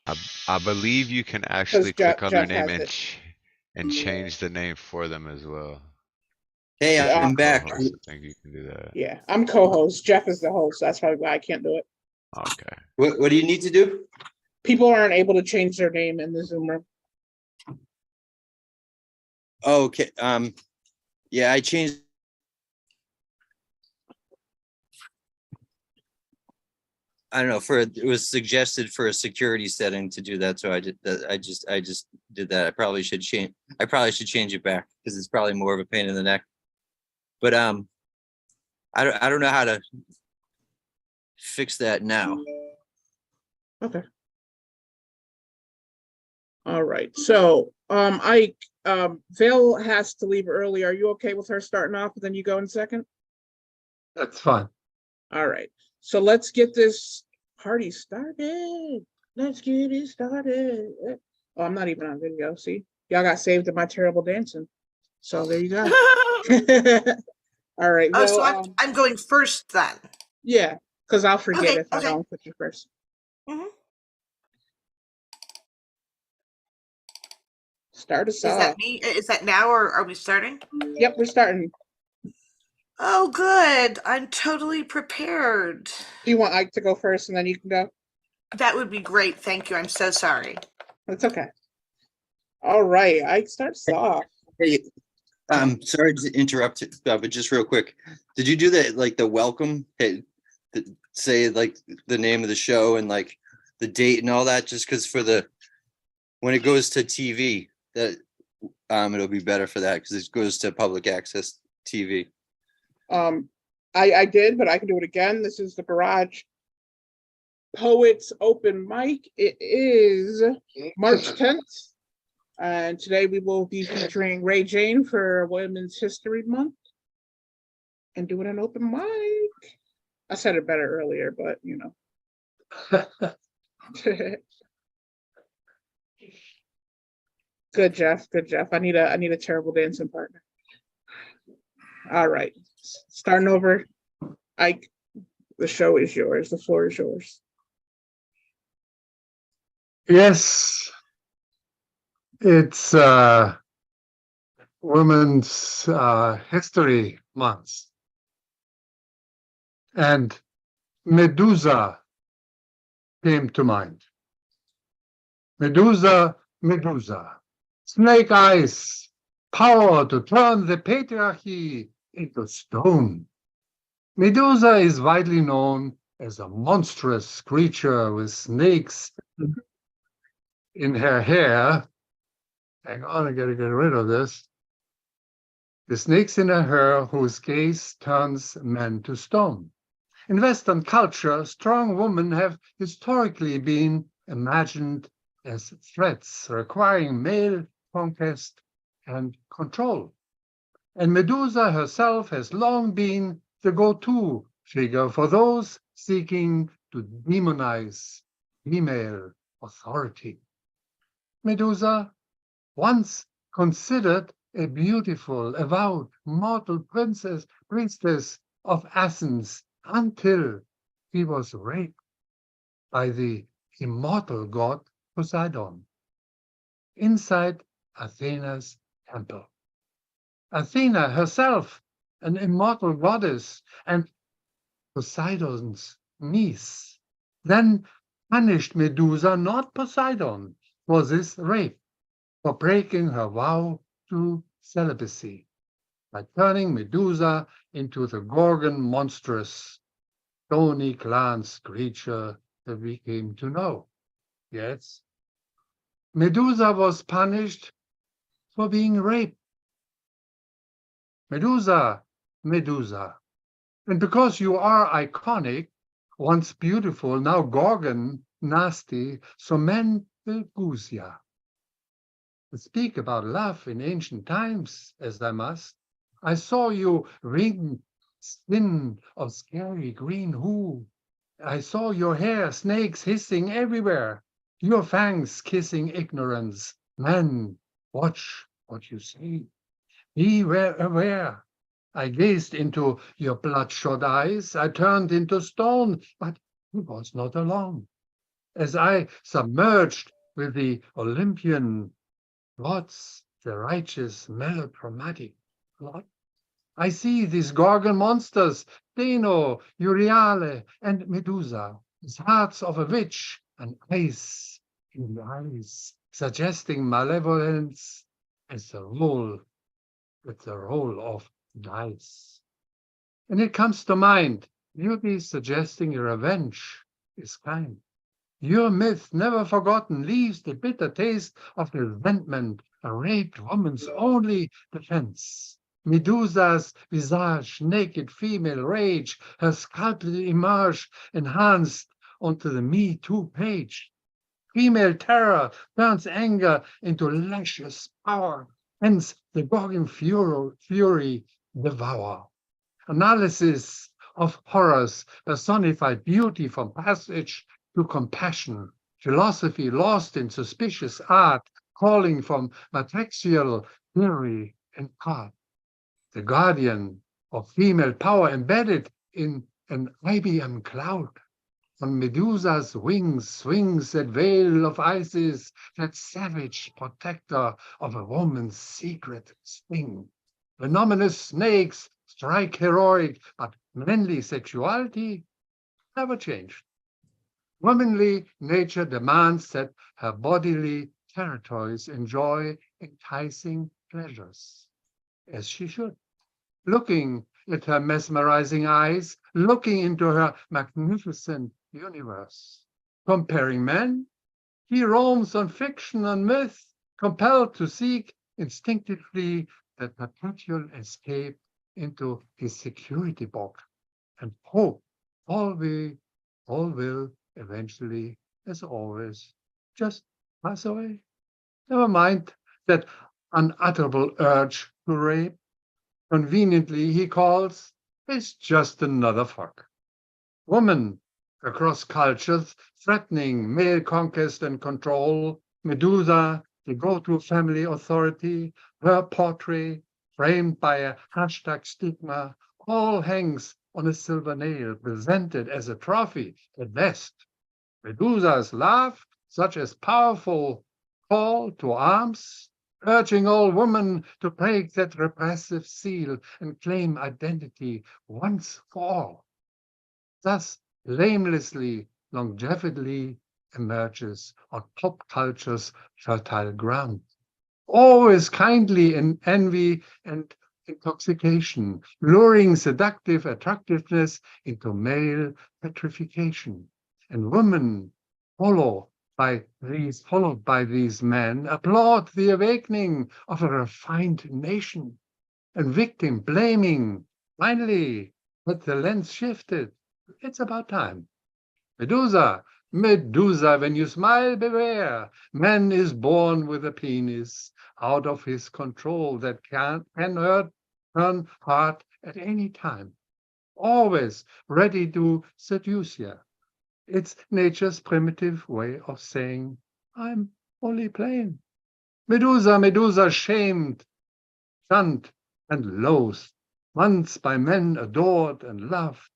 I, I believe you can because actually Jeff, click on their Jeff name has it. and change the name for them as well. Hey, If you're Uh, I'm back. co-host, I think you can do that. yeah, I'm co-host. Jeff is the host. That's probably why I can't do it. Okay. What do you need to do? People aren't able to change their name in the Zoom room. Oh, okay. Yeah, I changed. I don't know. It was suggested for a security setting to do that, so I did that. I just did that. I probably should change. I probably should change it back because it's probably more of a pain in the neck. But I don't know how to fix that now. Okay. All right. So, Ike, Vail has to leave early. Are you okay with her starting off, and then you go in second? That's fine. All right. So let's get this party started. Let's get it started. Oh, I'm not even on video. See, y'all got saved in my terrible dancing. So there you go. All right. Oh, Well, so I'm going first then. yeah, because I'll forget Okay, if I okay. don't put you first. Mhm. Start us Is off. that me? Is that now, or are we starting? Yep, we're starting. Oh, good. I'm totally prepared. Do you want Ike to go first, and then you can go? That would be great. Thank you. I'm so sorry. It's okay. All right, Ike starts off. Hey, sorry to interrupt, but just real quick, did you do the welcome? Hey, say like the name of the show and like the date and all that, just because when it goes to TV, that it'll be better for that because it goes to public access TV. I did, but I can do it again. This is the Garage Poets Open Mic. It is March 10th. And today we will be featuring Ray Jane for Women's History Month and doing an open mic. I said it better earlier, but you know. Good, Jeff. Good, Jeff. I need a terrible dancing partner. All right. Starting over. Ike, the show is yours. The floor is yours. Yes, it's Women's History Month. And Medusa came to mind. Medusa, Medusa, snake eyes, power to turn the patriarchy into stone. Medusa is widely known as a monstrous creature with snakes in her hair. Hang on, I gotta get rid of this. The snakes in her hair whose gaze turns men to stone. In Western culture, strong women have historically been imagined as threats requiring male conquest and control. And Medusa herself has long been the go-to figure for those seeking to demonize female authority. Medusa, once considered a beautiful, avowed, mortal priestess of Athens, until he was raped by the immortal god Poseidon inside Athena's temple. Athena herself, an immortal goddess and Poseidon's niece, then punished Medusa, not Poseidon, for this rape, for breaking her vow to celibacy, by turning Medusa into the Gorgon monstrous, stony glanced creature that we came to know. Yes, Medusa was punished for being raped. Medusa, Medusa. And because you are iconic, once beautiful, now Gorgon, nasty, so men will goose ya. To speak about love in ancient times, as I must, I saw you ring skin of scary green hue. I saw your hair, snakes hissing everywhere, your fangs kissing ignorance. Men, watch what you say. Be aware. I gazed into your bloodshot eyes. I turned into stone, but he was not alone. as I submerged with the Olympian gods, the righteous melodramatic plot, I see these Gorgon monsters, Deno, Euryale, and Medusa, as hearts of a witch and ice in the eyes, suggesting malevolence as the role, with the role of dice. And it comes to mind, beauty suggesting revenge is kind. Your myth, never forgotten, leaves the bitter taste of resentment, a raped woman's only defense. Medusa's visage, naked female rage, her sculpted image enhanced onto the Me Too page. Female terror turns anger into luscious power, hence the Gorgon fury devour. Analysis of horrors, personified beauty from passage to compassion, philosophy lost in suspicious art, calling from matrixial theory and art. The guardian of female power embedded in an IBM cloud. On Medusa's wings swings that veil of Isis, that savage protector of a woman's secret sting. Venomous snakes strike heroic, but manly sexuality never changed. Womanly nature demands that her bodily territories enjoy enticing pleasures, as she should. Looking at her mesmerizing eyes, looking into her magnificent universe. Comparing men, he roams on fiction and myth, compelled to seek instinctively that perpetual escape into his security box, and hope all will eventually, as always, just pass away. Never mind that unutterable urge to rape. Conveniently, he calls, it's just another fuck. Woman, across cultures, threatening male conquest and control, Medusa, the go-to family authority, her portrait, framed by a hashtag stigma, all hangs on a silver nail, presented as a trophy at best. Medusa's laugh, such as powerful call to arms, urging all women to break that repressive seal and claim identity once for all. Thus, blamelessly, longevity emerges on pop culture's fertile ground. Always kindly in envy and intoxication, luring seductive attractiveness into male petrification. And women followed by these men, applaud the awakening of a refined nation. And victim blaming, finally, but the lens shifted. It's about time. Medusa, Medusa, when you smile, beware. Man is born with a penis out of his control that can turn hard at any time. Always ready to seduce you. It's nature's primitive way of saying, I'm only playing. Medusa, Medusa, shamed, shunned, and loathed, once by men adored and loved.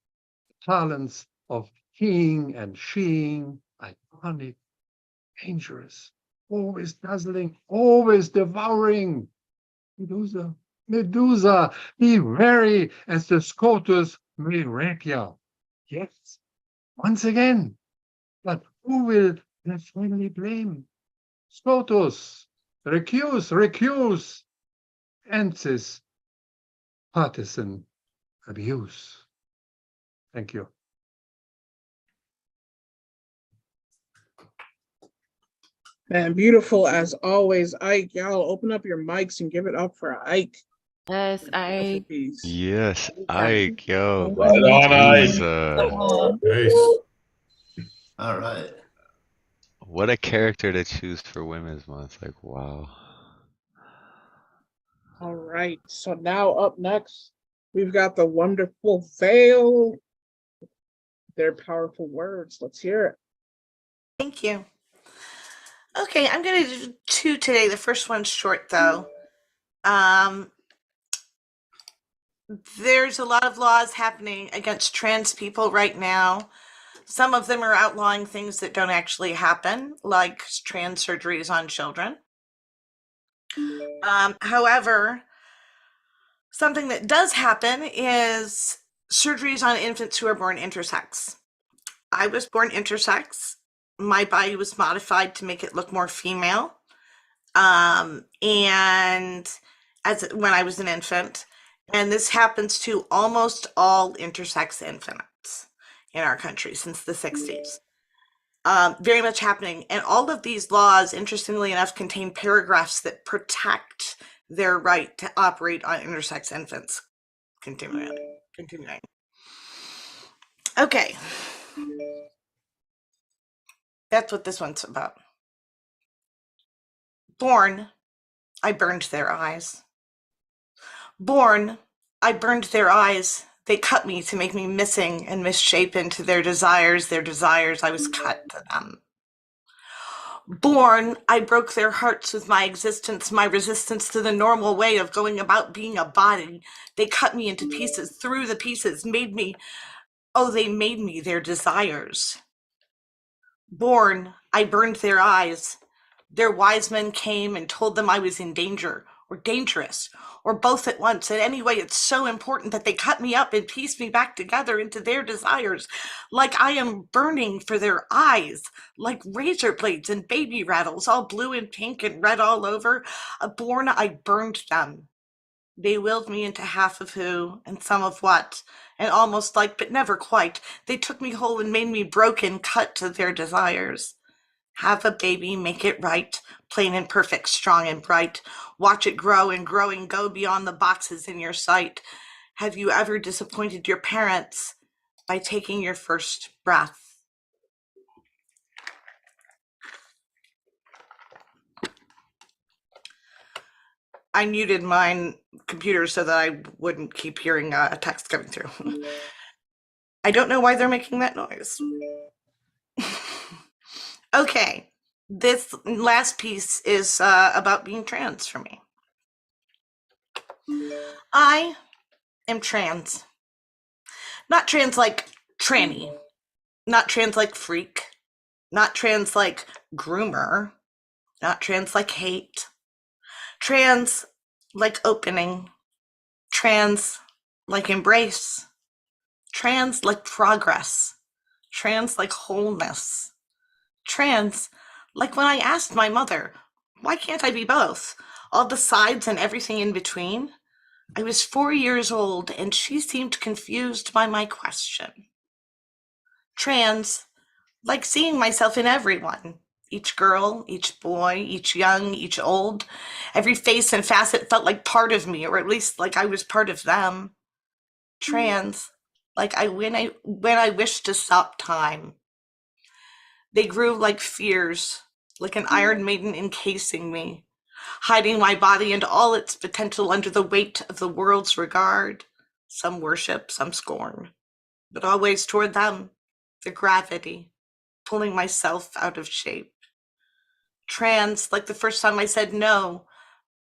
Talents of heing and sheeing, iconic, dangerous, always dazzling, always devouring. Medusa, Medusa, be wary as the Scotus may rape you. Yes, once again, but who will they finally blame? Scotus, recuse, ends this partisan abuse. Thank you. And beautiful as always, Ike. Y'all open up your mics and give it up for Ike. Yes, I. Masterpiece. Yes, Ike, yo. Right on, Ike. Medusa. Nice. All right. What a character to choose for Women's Month. Like, wow. All right. So now up next, we've got the wonderful Veil. Their powerful words. Let's hear it. Thank you. Okay, I'm going to do two today. The first one's short, though. There's a lot of laws happening against trans people right now. Some of them are outlawing things that don't actually happen, like trans surgeries on children. However, something that does happen is surgeries on infants who are born intersex. I was born intersex. My body was modified to make it look more female. And when I was an infant, and this happens to almost all intersex infants in our country since the 60s. Very much happening. And all of these laws, interestingly enough, contain paragraphs that protect their right to operate on intersex infants. Continuing. Okay. That's what this one's about. Born, I burned their eyes. Born, I burned their eyes. They cut me to make me missing and misshapen to their desires, I was cut to them. Born, I broke their hearts with my existence, my resistance to the normal way of going about being a body. They cut me into pieces, threw the pieces, they made me their desires. Born, I burned their eyes. Their wise men came and told them I was in danger, or dangerous, or both at once. And anyway, it's so important that they cut me up and piece me back together into their desires, like I am burning for their eyes, like razor blades and baby rattles, all blue and pink and red all over. Born, I burned them. They willed me into half of who and some of what, and almost like, but never quite. They took me whole and made me broken, cut to their desires. Have a baby, make it right, plain and perfect, strong and bright. Watch it grow and growing, go beyond the boxes in your sight. Have you ever disappointed your parents by taking your first breath? I muted my computer so that I wouldn't keep hearing a text coming through. I don't know why they're making that noise. Okay, this last piece is about being trans for me. I am trans. Not trans like tranny. Not trans like freak. Not trans like groomer. Not trans like hate. Trans like opening. Trans like embrace. Trans like progress. Trans like wholeness. Trans like when I asked my mother, why can't I be both? All the sides and everything in between. I was 4 years old and she seemed confused by my question. Trans like seeing myself in everyone. Each girl, each boy, each young, each old. Every face and facet felt like part of me, or at least like I was part of them. Trans, like when I wished to stop time. They grew like fears, like an Iron Maiden encasing me, hiding my body and all its potential under the weight of the world's regard. Some worship, some scorn, but always toward them, the gravity, pulling myself out of shape. Trans, like the first time I said, no,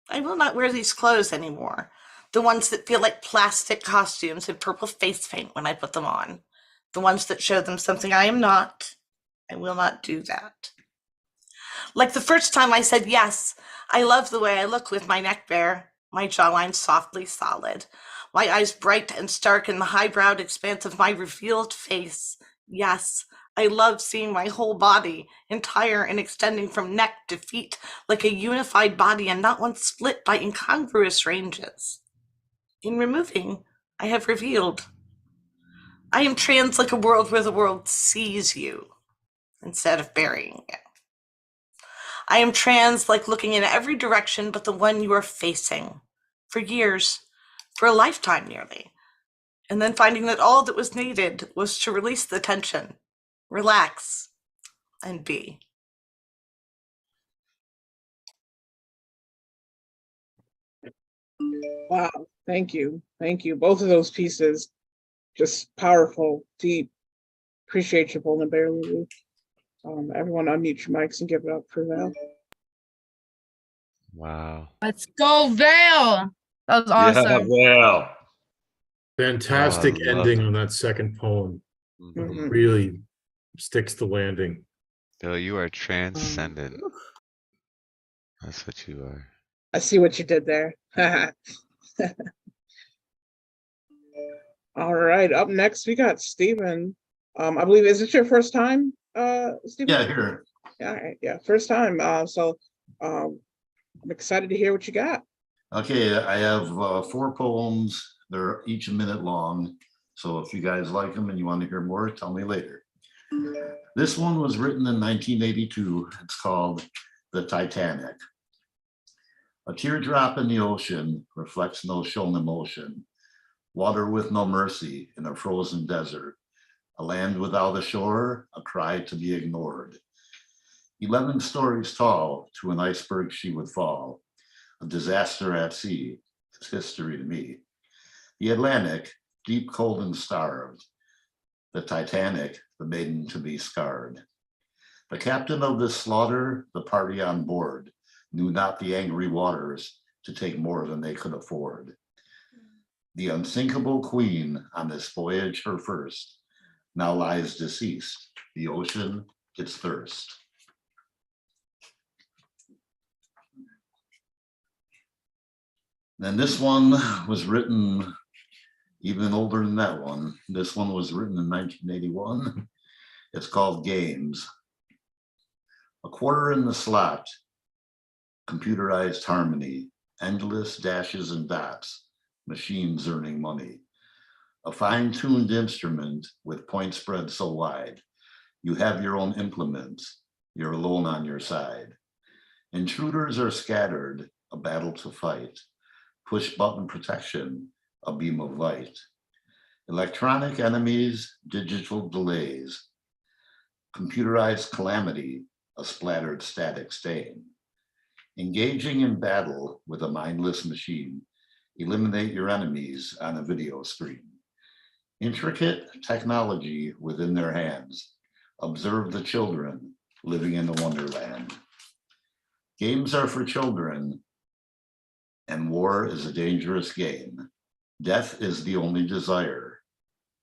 I will not wear these clothes anymore. The ones that feel like plastic costumes and purple face paint when I put them on. The ones that show them something I am not. I will not do that. Like the first time I said, yes, I love the way I look with my neck bare, my jawline softly solid, my eyes bright and stark in the high-browed expanse of my revealed face. Yes, I love seeing my whole body, entire and extending from neck to feet, like a unified body and not one split by incongruous ranges. In removing, I have revealed. I am trans like a world where the world sees you instead of burying you. I am trans like looking in every direction but the one you are facing, for years, for a lifetime nearly, and then finding that all that was needed was to release the tension, relax, and be. Wow, thank you. Thank you. Both of those pieces, just powerful, deep. Appreciate you, Bolden Bear Lulu. Everyone unmute your mics and give it up for Val. Wow. Let's go, Vale. That was Yeah, awesome. well. Fantastic Oh, I love ending it. on that second poem. Mhm. Mhm. Really sticks the landing. Bill, you are transcendent. That's what you are. I see what you did there. All right, up next we got Stephen. I believe, is it your first time, Stephen? Yeah, here. All right, yeah, first time. So I'm excited to hear what you got. Okay, I have 4 poems. They're each a minute long. So if you guys like them and you want to hear more, tell me later. This one was written in 1982. It's called The Titanic. A teardrop in the ocean reflects no shown emotion. Water with no mercy in a frozen desert. A land without a shore, a cry to be ignored. 11 stories tall, to an iceberg she would fall. A disaster at sea, it's history to me. The Atlantic, deep, cold, and starved. The Titanic, the maiden to be scarred. The captain of this slaughter, the party on board, knew not the angry waters to take more than they could afford. The unsinkable queen on this voyage, her first, now lies deceased, the ocean, its thirst. And this one was written even older than that one. This one was written in 1981. It's called Games. A quarter in the slot, computerized harmony, endless dashes and dots, machines earning money. A fine-tuned instrument with points spread so wide. You have your own implements, you're alone on your side. Intruders are scattered, a battle to fight. Push button protection, a beam of light. Electronic enemies, digital delays. Computerized calamity, a splattered static stain. Engaging in battle with a mindless machine. Eliminate your enemies on a video screen. Intricate technology within their hands. Observe the children living in a wonderland. Games are for children, and war is a dangerous game. Death is the only desire,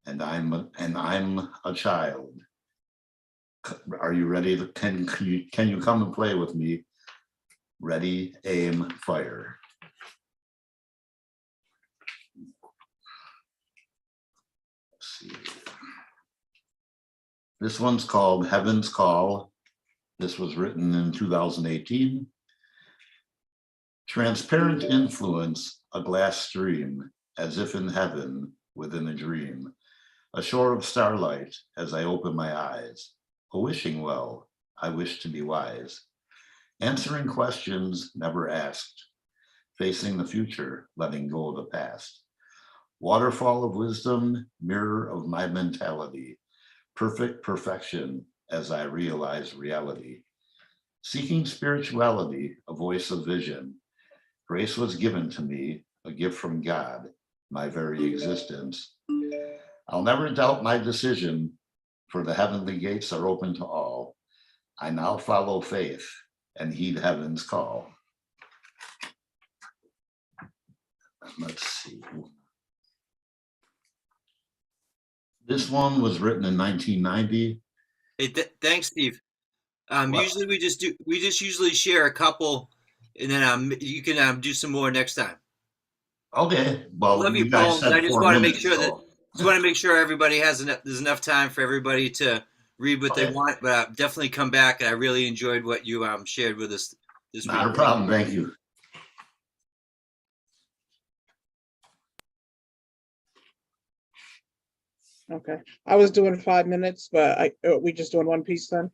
and I'm a child. Are you ready? Can you come and play with me? Ready, aim, fire. Let's see. This one's called Heaven's Call. This was written in 2018. Transparent influence, a glass stream, as if in heaven within a dream. A shore of starlight as I open my eyes. A wishing well, I wish to be wise. Answering questions never asked. Facing the future, letting go of the past. Waterfall of wisdom, mirror of my mentality. Perfect perfection as I realize reality. Seeking spirituality, a voice of vision. Grace was given to me, a gift from God, my very existence. I'll never doubt my decision, for the heavenly gates are open to all. I now follow faith and heed heaven's call. Let's see. This one was written in 1990. Hey, thanks, Steve. Well- Usually we just usually share a couple, and then you can do some more next time. Okay, well, Love you your guys poems. said I just 4 want to make minutes, sure that so- just want to make sure everybody has there's enough time for everybody to read what they Okay. want. But definitely come back. And I really enjoyed what you shared with us this week. Not a problem, thank you. Okay, I was doing 5 minutes, but we just doing one piece then?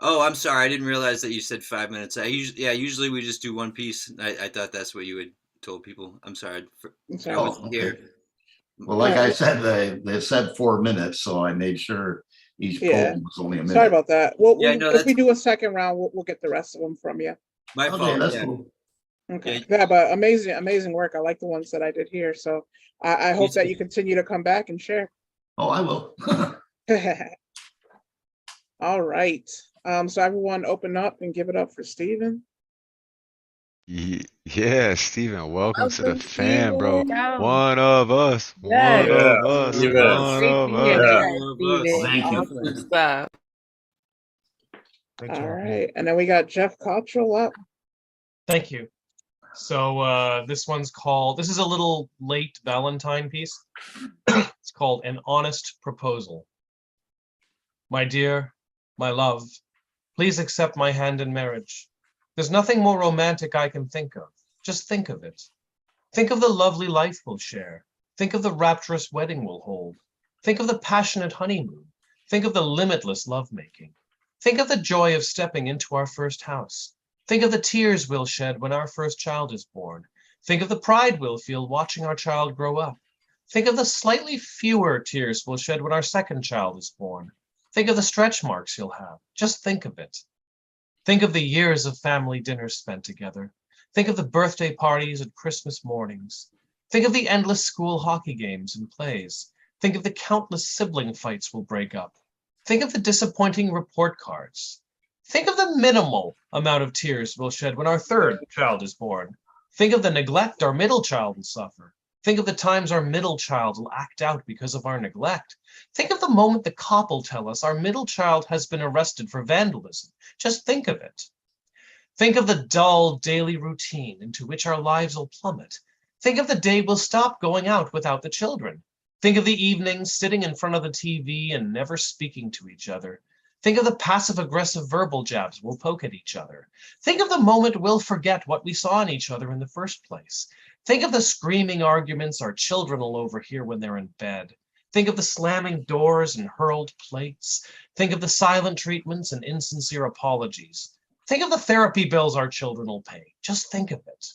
Oh, I'm sorry. I didn't realize that you said 5 minutes. Usually we just do one piece. I thought that's what you had told people. I'm sorry. It's I all right. wasn't here. Well, like I said, they said 4 minutes, so I made sure each Yeah. poem was only a minute. Sorry about that. Well, Yeah, no, if we that's- do a second round, we'll get the rest of them from you. My Okay, fault. that's Yeah. cool. Okay, Yeah. yeah, but amazing work. I like the ones that I did here, so I hope that too. you continue to come back and share. Oh, I will. All right, so everyone open up and give it up for Stephen. Yeah, Steven, welcome to the Welcome, fam, bro. Steven. Yeah. One of us, Yes. one of Yeah, us, you bet. one Great of to hear us. Yeah. that, Steven. Thank you. Awesome stuff. Great All job. right, and then we got Jeff Cottrell up. Thank you. So this one's called, this is a little late Valentine piece. It's called An Honest Proposal. My dear, my love, please accept my hand in marriage. There's nothing more romantic I can think of. Just think of it. Think of the lovely life we'll share. Think of the rapturous wedding we'll hold. Think of the passionate honeymoon. Think of the limitless lovemaking. Think of the joy of stepping into our first house. Think of the tears we'll shed when our first child is born. Think of the pride we'll feel watching our child grow up. Think of the slightly fewer tears we'll shed when our second child is born. Think of the stretch marks you'll have. Just think of it. Think of the years of family dinners spent together. Think of the birthday parties and Christmas mornings. Think of the endless school hockey games and plays. Think of the countless sibling fights we'll break up. Think of the disappointing report cards. Think of the minimal amount of tears we'll shed when our third child is born. Think of the neglect our middle child will suffer. Think of the times our middle child will act out because of our neglect. Think of the moment the cop will tell us our middle child has been arrested for vandalism. Just think of it. Think of the dull daily routine into which our lives will plummet. Think of the day we'll stop going out without the children. Think of the evenings sitting in front of the TV and never speaking to each other. Think of the passive-aggressive verbal jabs we'll poke at each other. Think of the moment we'll forget what we saw in each other in the first place. Think of the screaming arguments our children will overhear when they're in bed. Think of the slamming doors and hurled plates. Think of the silent treatments and insincere apologies. Think of the therapy bills our children will pay. Just think of it.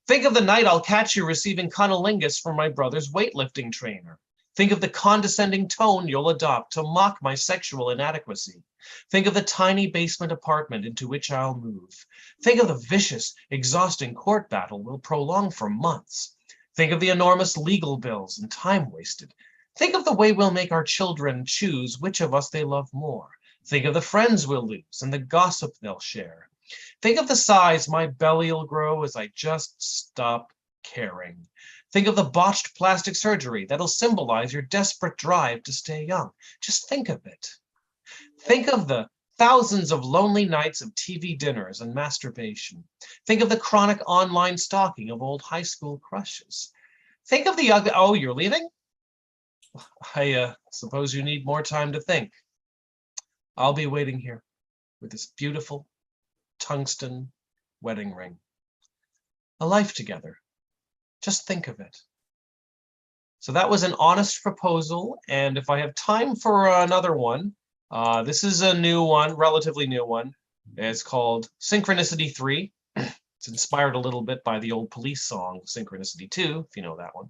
Think of the night I'll catch you receiving cunnilingus from my brother's weightlifting trainer. Think of the condescending tone you'll adopt to mock my sexual inadequacy. Think of the tiny basement apartment into which I'll move. Think of the vicious, exhausting court battle we'll prolong for months. Think of the enormous legal bills and time wasted. Think of the way we'll make our children choose which of us they love more. Think of the friends we'll lose and the gossip they'll share. Think of the size my belly will grow as I just stop caring. Think of the botched plastic surgery that'll symbolize your desperate drive to stay young. Just think of it. Think of the thousands of lonely nights of TV dinners and masturbation. Think of the chronic online stalking of old high school crushes. Think of the ugly, oh, you're leaving? I suppose you need more time to think. I'll be waiting here with this beautiful tungsten wedding ring. A life together. Just think of it. So that was An Honest Proposal. And if I have time for another one, this is a new one, relatively new one. It's called Synchronicity 3. It's inspired a little bit by the old Police song, Synchronicity 2, if you know that one.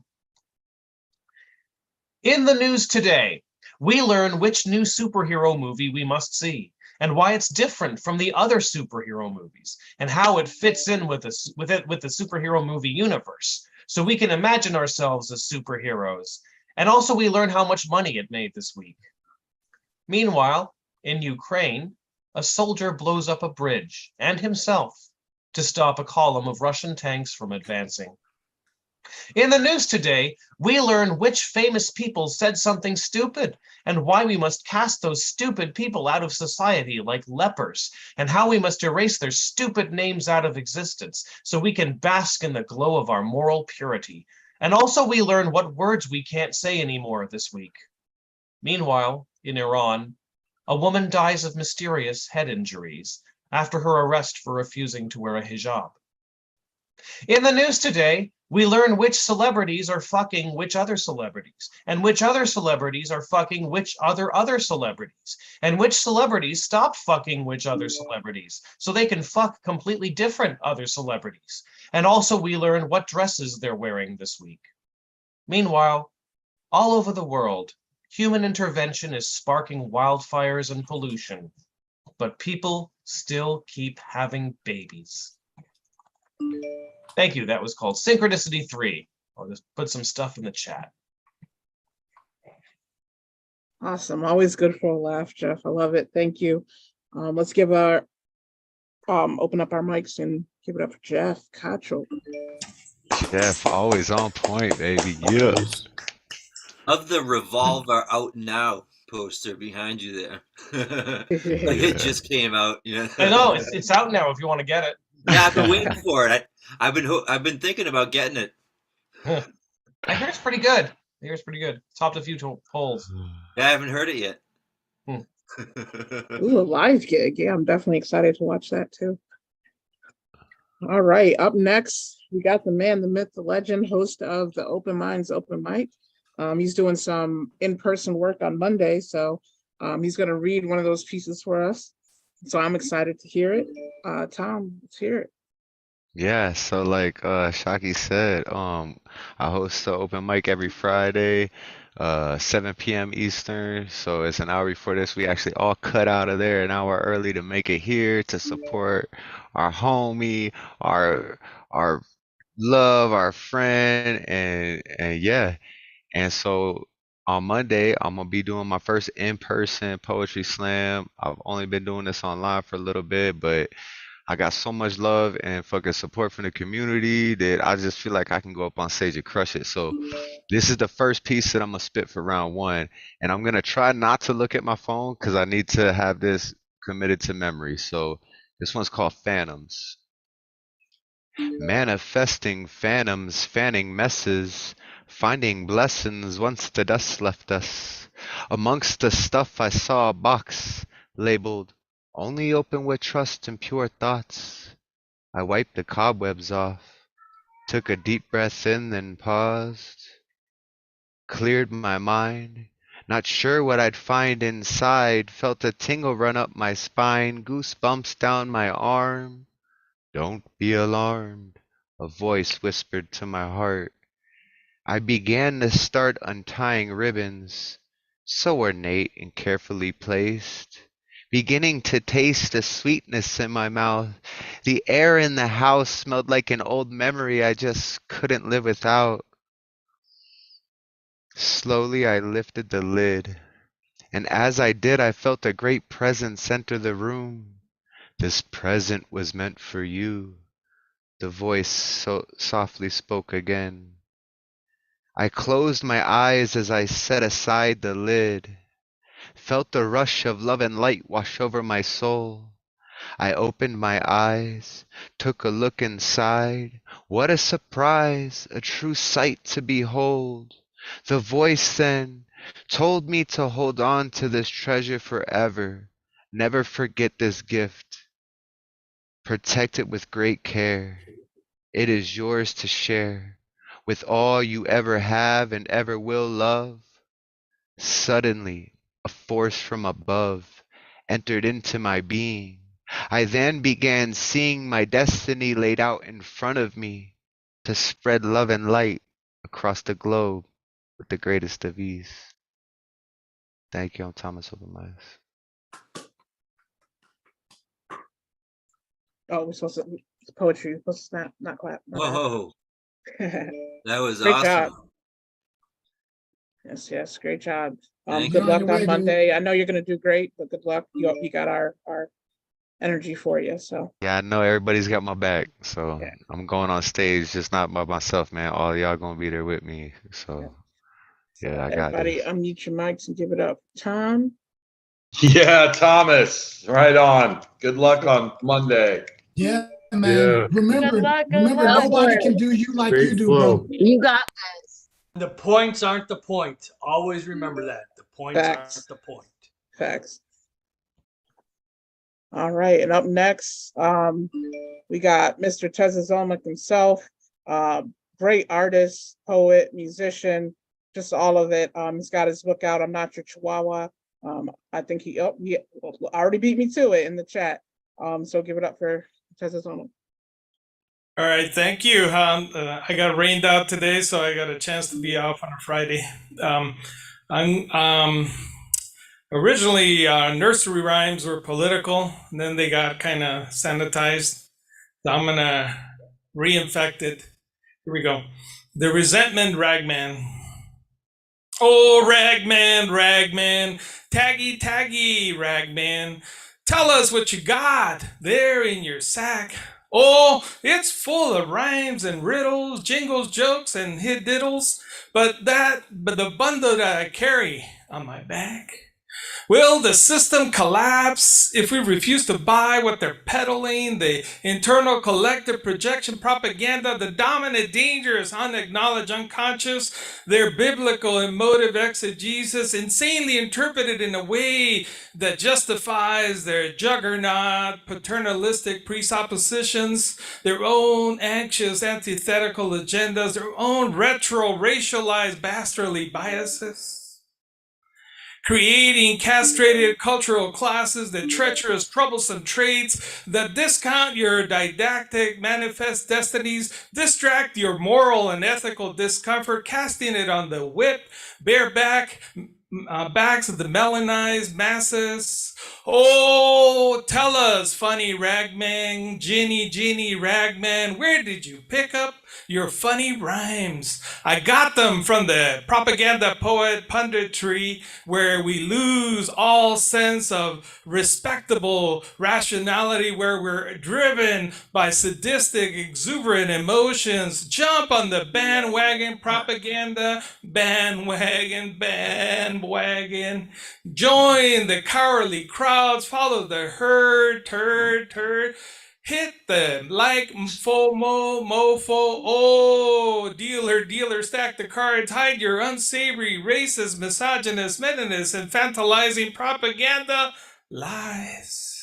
In the news today, we learn which new superhero movie we must see, and why it's different from the other superhero movies, and how it fits in with the superhero movie universe, so we can imagine ourselves as superheroes. And also we learn how much money it made this week. Meanwhile, in Ukraine, a soldier blows up a bridge and himself to stop a column of Russian tanks from advancing. In the news today, we learn which famous people said something stupid and why we must cast those stupid people out of society like lepers, and how we must erase their stupid names out of existence so we can bask in the glow of our moral purity. And also we learn what words we can't say anymore this week. Meanwhile, in Iran, a woman dies of mysterious head injuries after her arrest for refusing to wear a hijab. In the news today, we learn which celebrities are fucking which other celebrities, and which other celebrities are fucking which other celebrities, and which celebrities stop fucking which other celebrities, so they can fuck completely different other celebrities. And also we learn what dresses they're wearing this week. Meanwhile, all over the world, human intervention is sparking wildfires and pollution, but people still keep having babies. Thank you. That was called Synchronicity 3. I'll just put some stuff in the chat. Awesome. Always good for a laugh, Jeff. I love it. Thank you. Let's give our open up our mics and Give it up for Jeff Cottrell. Jeff, always on point, baby. Yeah. Of the Revolve are out now poster behind you there. Like it just came out. Yeah. I know it's out now. If you want to get it. Yeah, I've been waiting for it. I've been thinking about getting it. I hear it's pretty good. I hear it's pretty good. Topped a few polls. Yeah, I haven't heard it yet. Ooh, a live gig. Yeah, I'm definitely excited to watch that too. All right, up next, we got the man, the myth, the legend, host of the Open Minds Open Mic. He's doing some in-person work on Monday, so he's going to read one of those pieces for us. So I'm excited to hear it. Tom, let's hear it. Yeah, so like Shaki said, I host the open mic every Friday, 7 p.m. Eastern. So it's an hour before this. We actually all cut out of there an hour early to make it here to support our homie, our love, our friend, and yeah. And so on Monday, I'm gonna be doing my first in-person poetry slam. I've only been doing this online for a little bit, but I got so much love and fucking support from the community that I just feel like I can go up on stage and crush it. So this is the first piece that I'm gonna spit for round one, and I'm gonna try not to look at my phone because I need to have this committed to memory. So this one's called Phantoms. Manifesting phantoms, fanning messes, finding blessings once the dust left us. Amongst the stuff I saw a box labeled only open with trust and pure thoughts. I wiped the cobwebs off, took a deep breath in, then paused, cleared my mind, not sure what I'd find inside, felt a tingle run up my spine, goosebumps down my arm. Don't be alarmed, a voice whispered to my heart. I began to start untying ribbons, so ornate and carefully placed, beginning to taste the sweetness in my mouth. The air in the house smelled like an old memory I just couldn't live without. Slowly I lifted the lid, and as I did, I felt a great presence enter the room. This present was meant for you, the voice so softly spoke again. I closed my eyes as I set aside the lid, felt the rush of love and light wash over my soul. I opened my eyes, took a look inside. What a surprise, a true sight to behold. The voice then told me to hold on to this treasure forever, never forget this gift. Protect it with great care. It is yours to share with all you ever have and ever will love. Suddenly, a force from above entered into my being. I then began seeing my destiny laid out in front of me to spread love and light across the globe with the greatest of ease. Thank you. I'm Thomas Obermeyer. Oh, we're supposed to, it's poetry. We're supposed to snap, not clap. My bad. Whoa, that was Great awesome. job. Yes, great job. Thank Good you. luck on Monday. I know you're gonna do great, but good luck. You got our energy for you. So Yeah, I know everybody's got my back, so Yeah. I'm going on stage, just not by myself, man. All y'all gonna be there with me, so yeah, I got everybody this. unmute your mics and give it up. Tom. Yeah, Thomas, right on. Good luck on Monday. Yeah, man. Yeah. Remember, Good luck, good remember, luck. nobody can do you like Great you do, flow. bro. You got The points aren't the point. Always remember that. The points Facts. aren't the point. Facts. All right, and up next, we got Mr. Tezazomic himself, great artist, poet, musician, just all of it. He's got his book out, I'm Not Your Chihuahua. I think he already beat me to it in the chat. So give it up for Tezazomic. All right, thank you. I got rained out today, so I got a chance to be off on a Friday. I'm originally nursery rhymes were political, and then they got kind of sanitized. So I'm gonna reinfect it. Here we go. The Resentment Ragman. Oh, Ragman, Ragman, taggy, Ragman. Tell us what you got there in your sack. Oh, it's full of rhymes and riddles, jingles, jokes, and hid diddles. But the bundle that I carry on my back, will the system collapse if we refuse to buy what they're peddling? The internal collective projection propaganda, the dominant dangers, unacknowledged, unconscious, their biblical emotive exegesis, insanely interpreted in a way that justifies their juggernaut paternalistic presuppositions, their own anxious antithetical agendas, their own retro racialized bastardly biases, creating castrated cultural classes, the treacherous, troublesome traits that discount your didactic manifest destinies, distract your moral and ethical discomfort, casting it on the whip, bareback backs of the melanized masses. Oh, tell us, funny ragman, Ginny ragman, where did you pick up your funny rhymes? I got them from the propaganda poet punditry, where we lose all sense of respectable rationality, where we're driven by sadistic, exuberant emotions. Jump on the bandwagon propaganda, bandwagon. Join the cowardly crowds, follow the herd, turd. Hit the like FOMO, mofo. Oh, dealer, stack the cards. Hide your unsavory, racist, misogynist, meninist, infantilizing propaganda lies.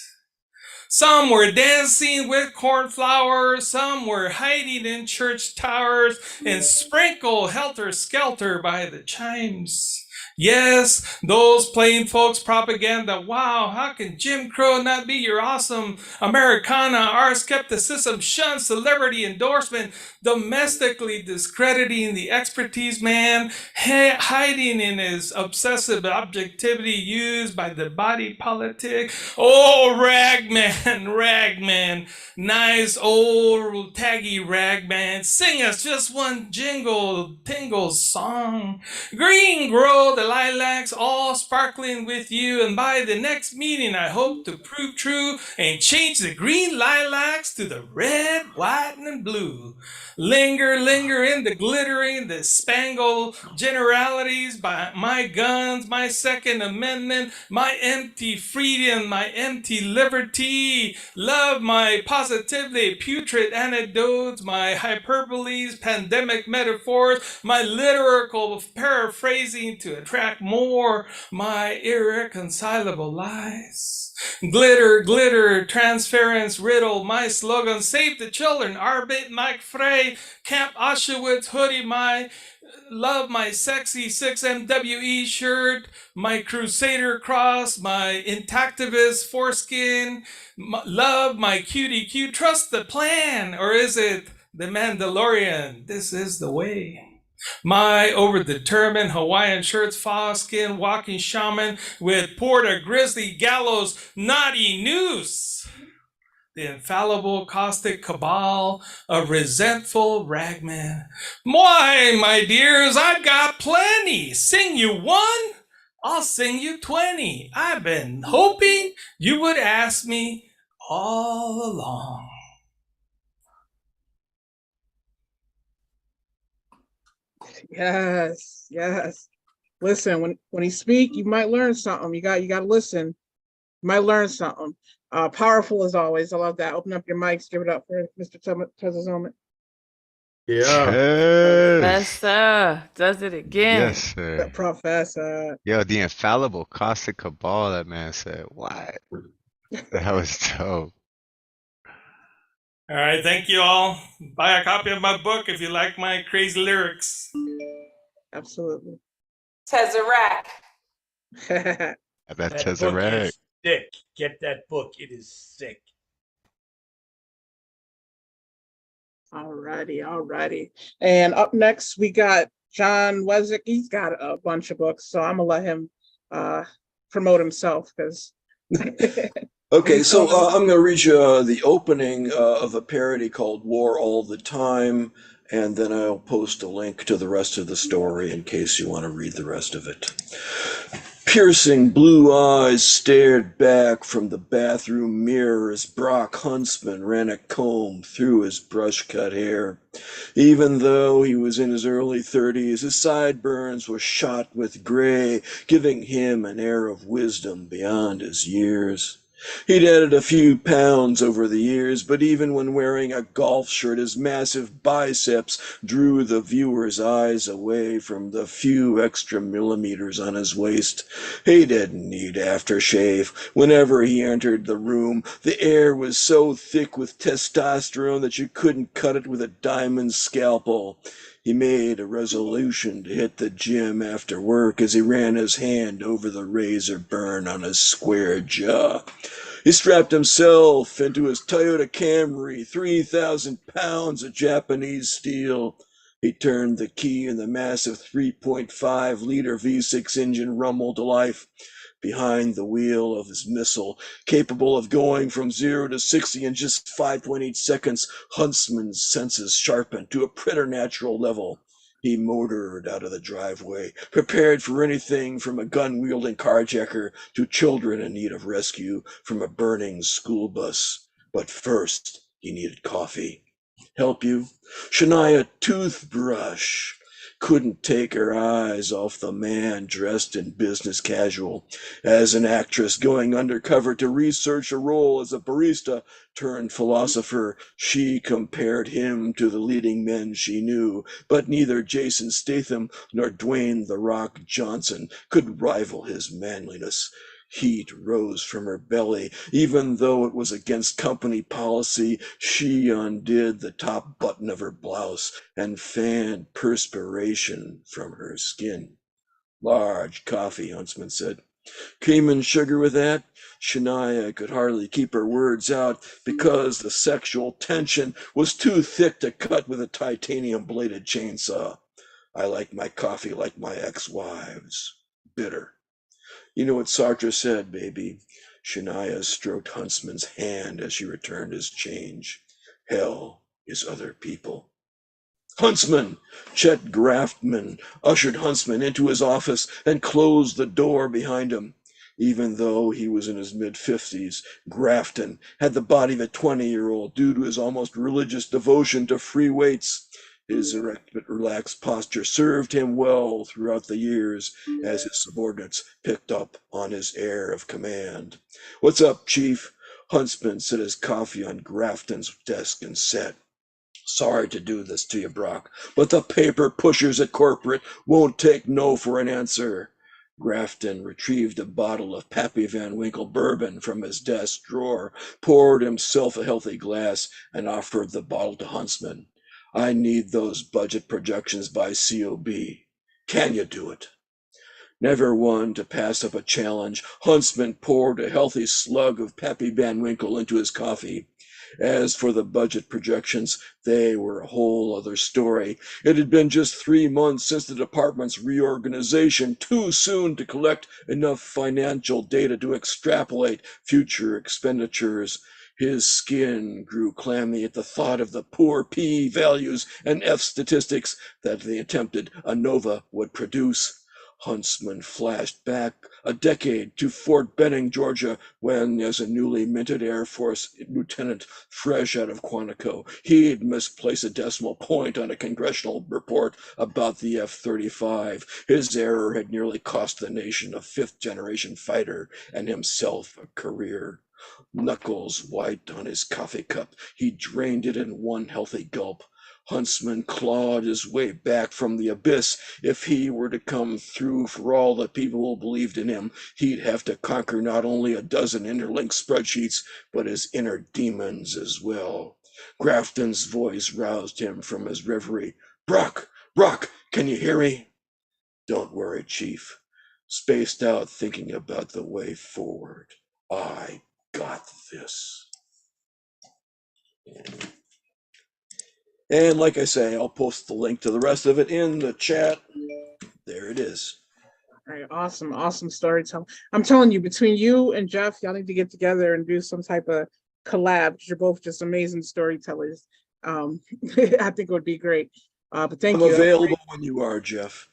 Some were dancing with cornflowers, some were hiding in church towers and sprinkle helter-skelter by the chimes. Yes, those plain folks propaganda. Wow, how can Jim Crow not be your awesome Americana? Our skepticism shuns celebrity endorsement, domestically discrediting the expertise man, hiding in his obsessive objectivity used by the body politic. Oh, ragman, nice old taggy ragman, sing us just one jingle, tingle song. Green grow the lilacs, all sparkling with you, and by the next meeting I hope to prove true and change the green lilacs to the red, white, and blue. Linger in the glittering, the spangled generalities by my guns, my Second Amendment, my empty freedom, my empty liberty. Love my positively putrid anecdotes, my hyperboles, pandemic metaphors, my lyrical paraphrasing to attract more, my irreconcilable lies. Glitter, transference, riddle, my slogan, save the children, Arbeit Mike Frey, Camp Auschwitz hoodie, my love, my sexy 6MWE shirt, my Crusader cross, my intactivist foreskin, love, my cutie cute, trust the plan, or is it the Mandalorian? This is the way. My overdetermined Hawaiian shirts, foul-skinned walking shaman with Porta Grizzly Gallows naughty noose. The infallible caustic cabal of resentful ragmen. Why, my dears, I've got plenty. Sing you one, I'll sing you 20. I've been hoping you would ask me all along. Yes. Listen, when he speak, you might learn something. You got to listen. You might learn something. Powerful as always. I love that. Open up your mics. Give it up for Mr. Tezozomet. Yeah. Professor does it again. Yes, sir. Professor. Yo, the infallible caustic cabal, that man said. What? That was dope. All right, thank you all. Buy a copy of my book if you like my crazy lyrics. Absolutely. Tesseract. That That book Tesseract. is thick. Get that book. It is thick. Alrighty. And up next, we got John Wezek. He's got a bunch of books, so I'm going to let him promote himself because... Okay, so I'm going to read you the opening of a parody called War All the Time, and then I'll post a link to the rest of the story in case you want to read the rest of it. Piercing blue eyes stared back from the bathroom mirror as Brock Huntsman ran a comb through his brush-cut hair. Even though he was in his early 30s, his sideburns were shot with gray, giving him an air of wisdom beyond his years. He'd added a few pounds over the years, but even when wearing a golf shirt, his massive biceps drew the viewer's eyes away from the few extra millimeters on his waist. He didn't need aftershave. Whenever he entered the room, the air was so thick with testosterone that you couldn't cut it with a diamond scalpel. He made a resolution to hit the gym after work as he ran his hand over the razor burn on his square jaw. He strapped himself into his Toyota Camry, 3,000 pounds of Japanese steel. He turned the key and the massive 3.5-liter V6 engine rumbled to life. Behind the wheel of his missile, capable of going from 0 to 60 in just 5.8 seconds, Huntsman's senses sharpened to a preternatural level. He motored out of the driveway, prepared for anything from a gun-wielding carjacker to children in need of rescue from a burning school bus. But first, he needed coffee. Help you? Shania Toothbrush couldn't take her eyes off the man dressed in business casual. As an actress going undercover to research a role as a barista turned philosopher, she compared him to the leading men she knew, but neither Jason Statham nor Dwayne "The Rock" Johnson could rival his manliness. Heat rose from her belly. Even though it was against company policy, she undid the top button of her blouse and fanned perspiration from her skin. Large coffee, Huntsman said. Cream and sugar with that? Shania could hardly keep her words out because the sexual tension was too thick to cut with a titanium-bladed chainsaw. I like my coffee like my ex-wives. Bitter. You know what Sartre said, baby. Shania stroked Huntsman's hand as she returned his change. Hell is other people. Huntsman! Chet Graftman ushered Huntsman into his office and closed the door behind him. Even though he was in his mid-50s, Grafton had the body of a 20-year-old due to his almost religious devotion to free weights. His erect but relaxed posture served him well throughout the years as his subordinates picked up on his air of command. What's up, Chief? Huntsman set his coffee on Grafton's desk and said, Sorry to do this to you, Brock, but the paper pushers at corporate won't take no for an answer. Grafton retrieved a bottle of Pappy Van Winkle bourbon from his desk drawer, poured himself a healthy glass, and offered the bottle to Huntsman. I need those budget projections by COB. Can you do it? Never one to pass up a challenge, Huntsman poured a healthy slug of Pappy Van Winkle into his coffee. As for the budget projections, they were a whole other story. It had been just 3 months since the department's reorganization, too soon to collect enough financial data to extrapolate future expenditures. His skin grew clammy at the thought of the poor P values and F statistics that the attempted ANOVA would produce. Huntsman flashed back a decade to Fort Benning, Georgia, when, as a newly minted Air Force lieutenant fresh out of Quantico, he'd misplaced a decimal point on a congressional report about the F-35. His error had nearly cost the nation a fifth-generation fighter and himself a career. Knuckles white on his coffee cup, he drained it in one healthy gulp. Huntsman clawed his way back from the abyss. If he were to come through for all the people who believed in him, he'd have to conquer not only a dozen interlinked spreadsheets, but his inner demons as well. Grafton's voice roused him from his reverie. Brock, can you hear me? Don't worry, Chief. Spaced out thinking about the way forward. I got this. And like I say, I'll post the link to the rest of it in the chat. There it is. All right, awesome storytelling. I'm telling you, between you and Jeff, y'all need to get together and do some type of collab because you're both just amazing storytellers. I think it would be great. But thank you. I'm available when you are, Jeff.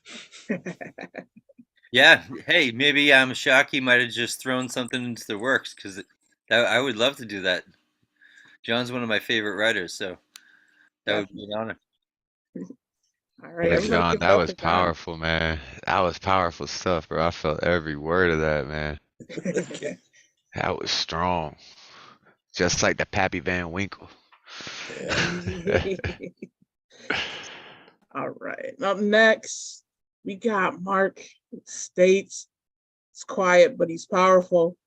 Yeah. Hey, maybe Shockey might have just thrown something into the works because I would love to do that. John's one of my favorite writers, so that would be an honor. All right, Yo, everybody John, give it that up was for John. powerful, man. That was powerful stuff, bro. I felt every word of that, man. Okay. That was strong. Just like the Pappy Van Winkle. All right. Up next, we got Mark States. It's quiet, but he's powerful.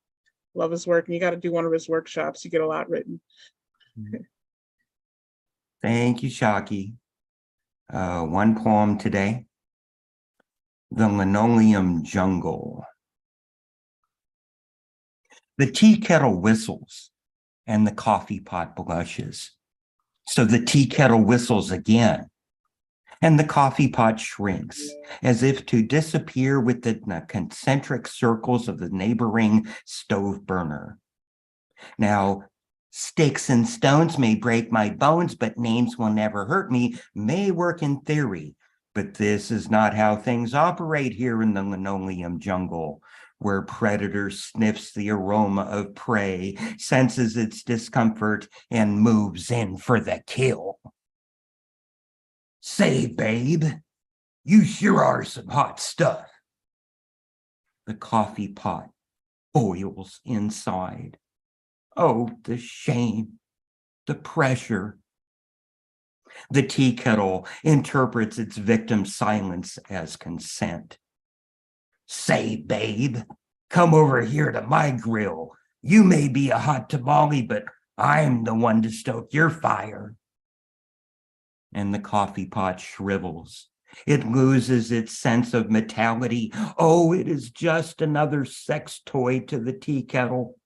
Love his work. And you got to do one of his workshops. You get a lot written. Thank you, Shockey. One poem today. The Linoleum Jungle. The tea kettle whistles and the coffee pot blushes. So the tea kettle whistles again, and the coffee pot shrinks as if to disappear within the concentric circles of the neighboring stove burner. Now, sticks and stones may break my bones, but names will never hurt me, may work in theory. But this is not how things operate here in the linoleum jungle, where predator sniffs the aroma of prey, senses its discomfort, and moves in for the kill. Say, babe, you sure are some hot stuff. The coffee pot boils inside. Oh, the shame, the pressure. The tea kettle interprets its victim's silence as consent. Say, babe, come over here to my grill. You may be a hot tamale, but I'm the one to stoke your fire. And the coffee pot shrivels. It loses its sense of metallicity. Oh, it is just another sex toy to the tea kettle.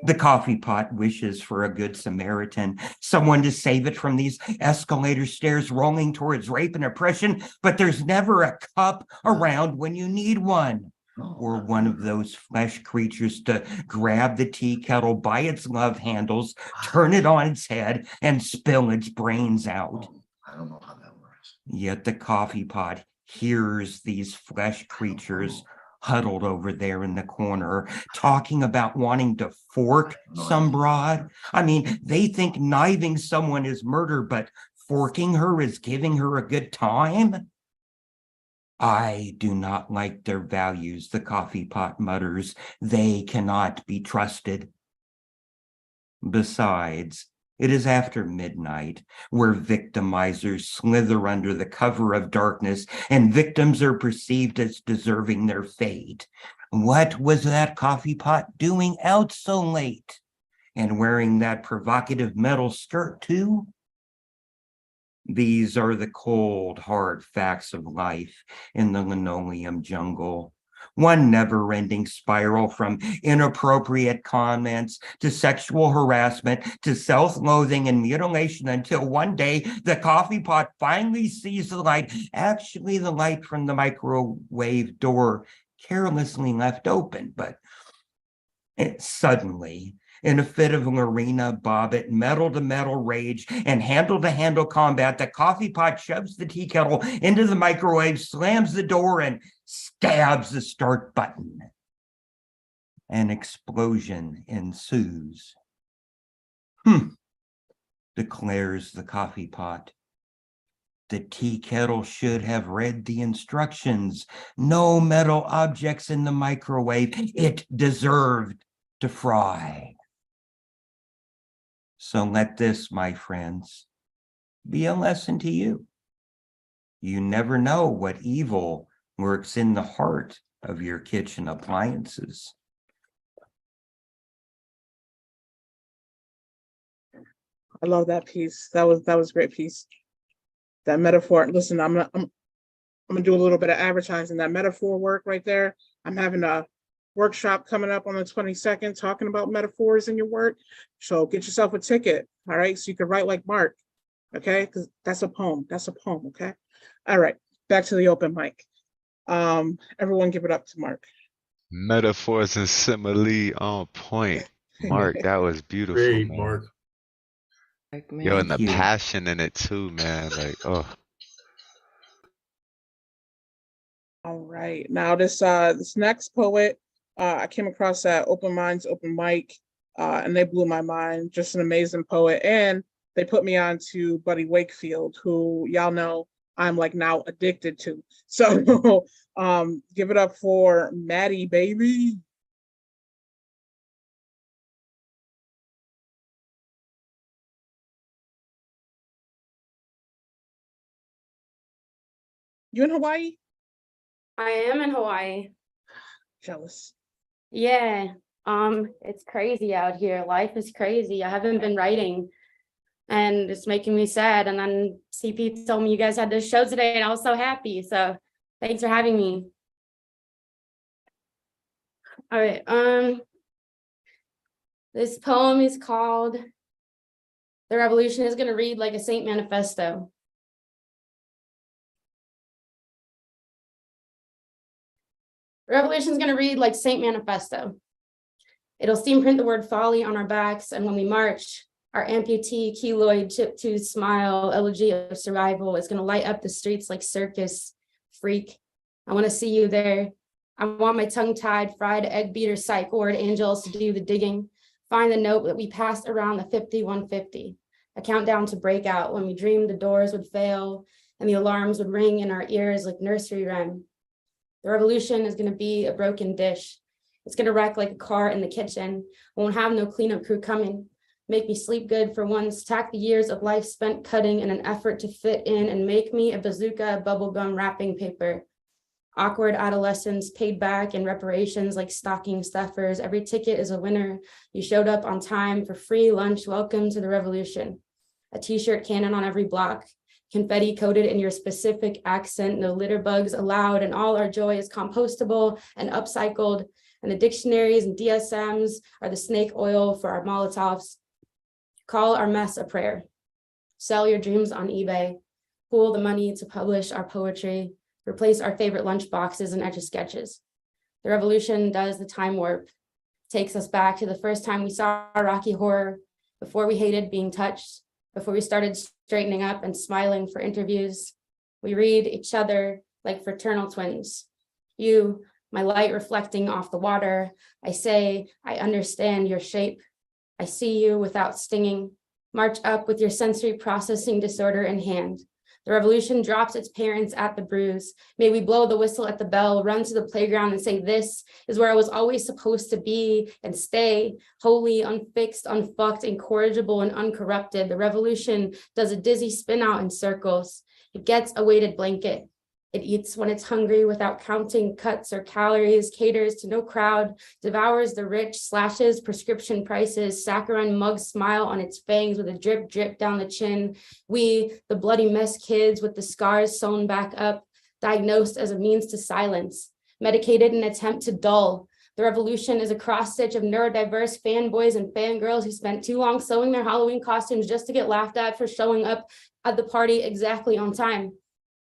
The coffee pot wishes for a good Samaritan, someone to save it from these escalator stairs rolling towards rape and oppression, but there's never a cup around when you need one, or one of those flesh creatures to grab the tea kettle by its love handles, turn it on its head, and spill its brains out. I don't know how that works. Yet the coffee pot hears these flesh creatures huddled over there in the corner, talking about wanting to fork some broad. I mean, they think kniving someone is murder, but forking her is giving her a good time. I do not like their values, the coffee pot mutters. They cannot be trusted. Besides, it is after midnight, where victimizers slither under the cover of darkness and victims are perceived as deserving their fate. What was that coffee pot doing out so late? And wearing that provocative metal skirt too? These are the cold, hard facts of life in the linoleum jungle. One never-ending spiral from inappropriate comments to sexual harassment to self-loathing and mutilation until one day the coffee pot finally sees the light, actually the light from the microwave door carelessly left open, but suddenly, in a fit of Lorena Bobbitt, metal-to-metal rage and handle-to-handle combat, the coffee pot shoves the tea kettle into the microwave, slams the door, and stabs the start button. An explosion ensues. Declares the coffee pot. The tea kettle should have read the instructions. No metal objects in the microwave. It deserved to fry. So let this, my friends, be a lesson to you. You never know what evil lurks in the heart of your kitchen appliances. I love that piece. That was a great piece. That metaphor. Listen, I'm gonna do a little bit of advertising. That metaphor work right there. I'm having a workshop coming up on the 22nd talking about metaphors in your work. So get yourself a ticket, all right? So you can write like Mark, okay? Because that's a poem. That's a poem, okay? All right, back to the open mic. Everyone give it up to Mark. Metaphors and simile on point. Mark, that was beautiful, Great, man. Mark. Yo, and the Thank you. passion in it too, man. Like, oh. All right. Now this next poet, I came across at Open Minds, Open Mic, and they blew my mind. Just an amazing poet. And they put me on to Buddy Wakefield, who y'all know I'm like now addicted to. So give it up for Maddie, baby. You in Hawaii? I am in Hawaii. Jealous. Yeah. It's crazy out here. Life is crazy. I haven't been writing and it's making me sad. And then CP told me you guys had this show today and I was so happy. So thanks for having me. All right. This poem is called The Revolution. Is going to read like a Saint Manifesto. The revolution is going to read like Saint Manifesto. It'll steam print the word folly on our backs, and when we march, our amputee, keloid, chip-tooth smile, elegy of survival is going to light up the streets like circus freak. I want to see you there. I want my tongue-tied, fried egg beater psych ward angels to do the digging. Find the note that we passed around the 5150, a countdown to breakout when we dreamed the doors would fail and the alarms would ring in our ears like nursery rhyme. The revolution is going to be a broken dish. It's going to wreck like a car in the kitchen. Won't have no cleanup crew coming. Make me sleep good for once. Tack the years of life spent cutting in an effort to fit in and make me a bazooka of bubblegum wrapping paper. Awkward adolescence paid back in reparations like stocking stuffers. Every ticket is a winner. You showed up on time for free lunch. Welcome to the revolution. A t-shirt cannon on every block. Confetti coated in your specific accent, no litter bugs allowed, and all our joy is compostable and upcycled. And the dictionaries and DSMs are the snake oil for our Molotovs. Call our mess a prayer. Sell your dreams on eBay. Pool the money to publish our poetry. Replace our favorite lunch boxes and Etch-a-Sketches. The revolution does the time warp. Takes us back to the first time we saw Rocky Horror, before we hated being touched, before we started straightening up and smiling for interviews. We read each other like fraternal twins. You, my light reflecting off the water. I say, I understand your shape. I see you without stinging. March up with your sensory processing disorder in hand. The revolution drops its parents at the bruise. May we blow the whistle at the bell, run to the playground and say, this is where I was always supposed to be and stay, holy, unfixed, unfucked, incorrigible, and uncorrupted. The revolution does a dizzy spin out in circles. It gets a weighted blanket. It eats when it's hungry without counting cuts or calories, caters to no crowd, devours the rich, slashes prescription prices, saccharine mugs smile on its fangs with a drip drip down the chin. We, the bloody mess kids with the scars sewn back up, diagnosed as a means to silence, medicated in an attempt to dull. The revolution is a cross-stitch of neurodiverse fanboys and fangirls who spent too long sewing their Halloween costumes just to get laughed at for showing up at the party exactly on time.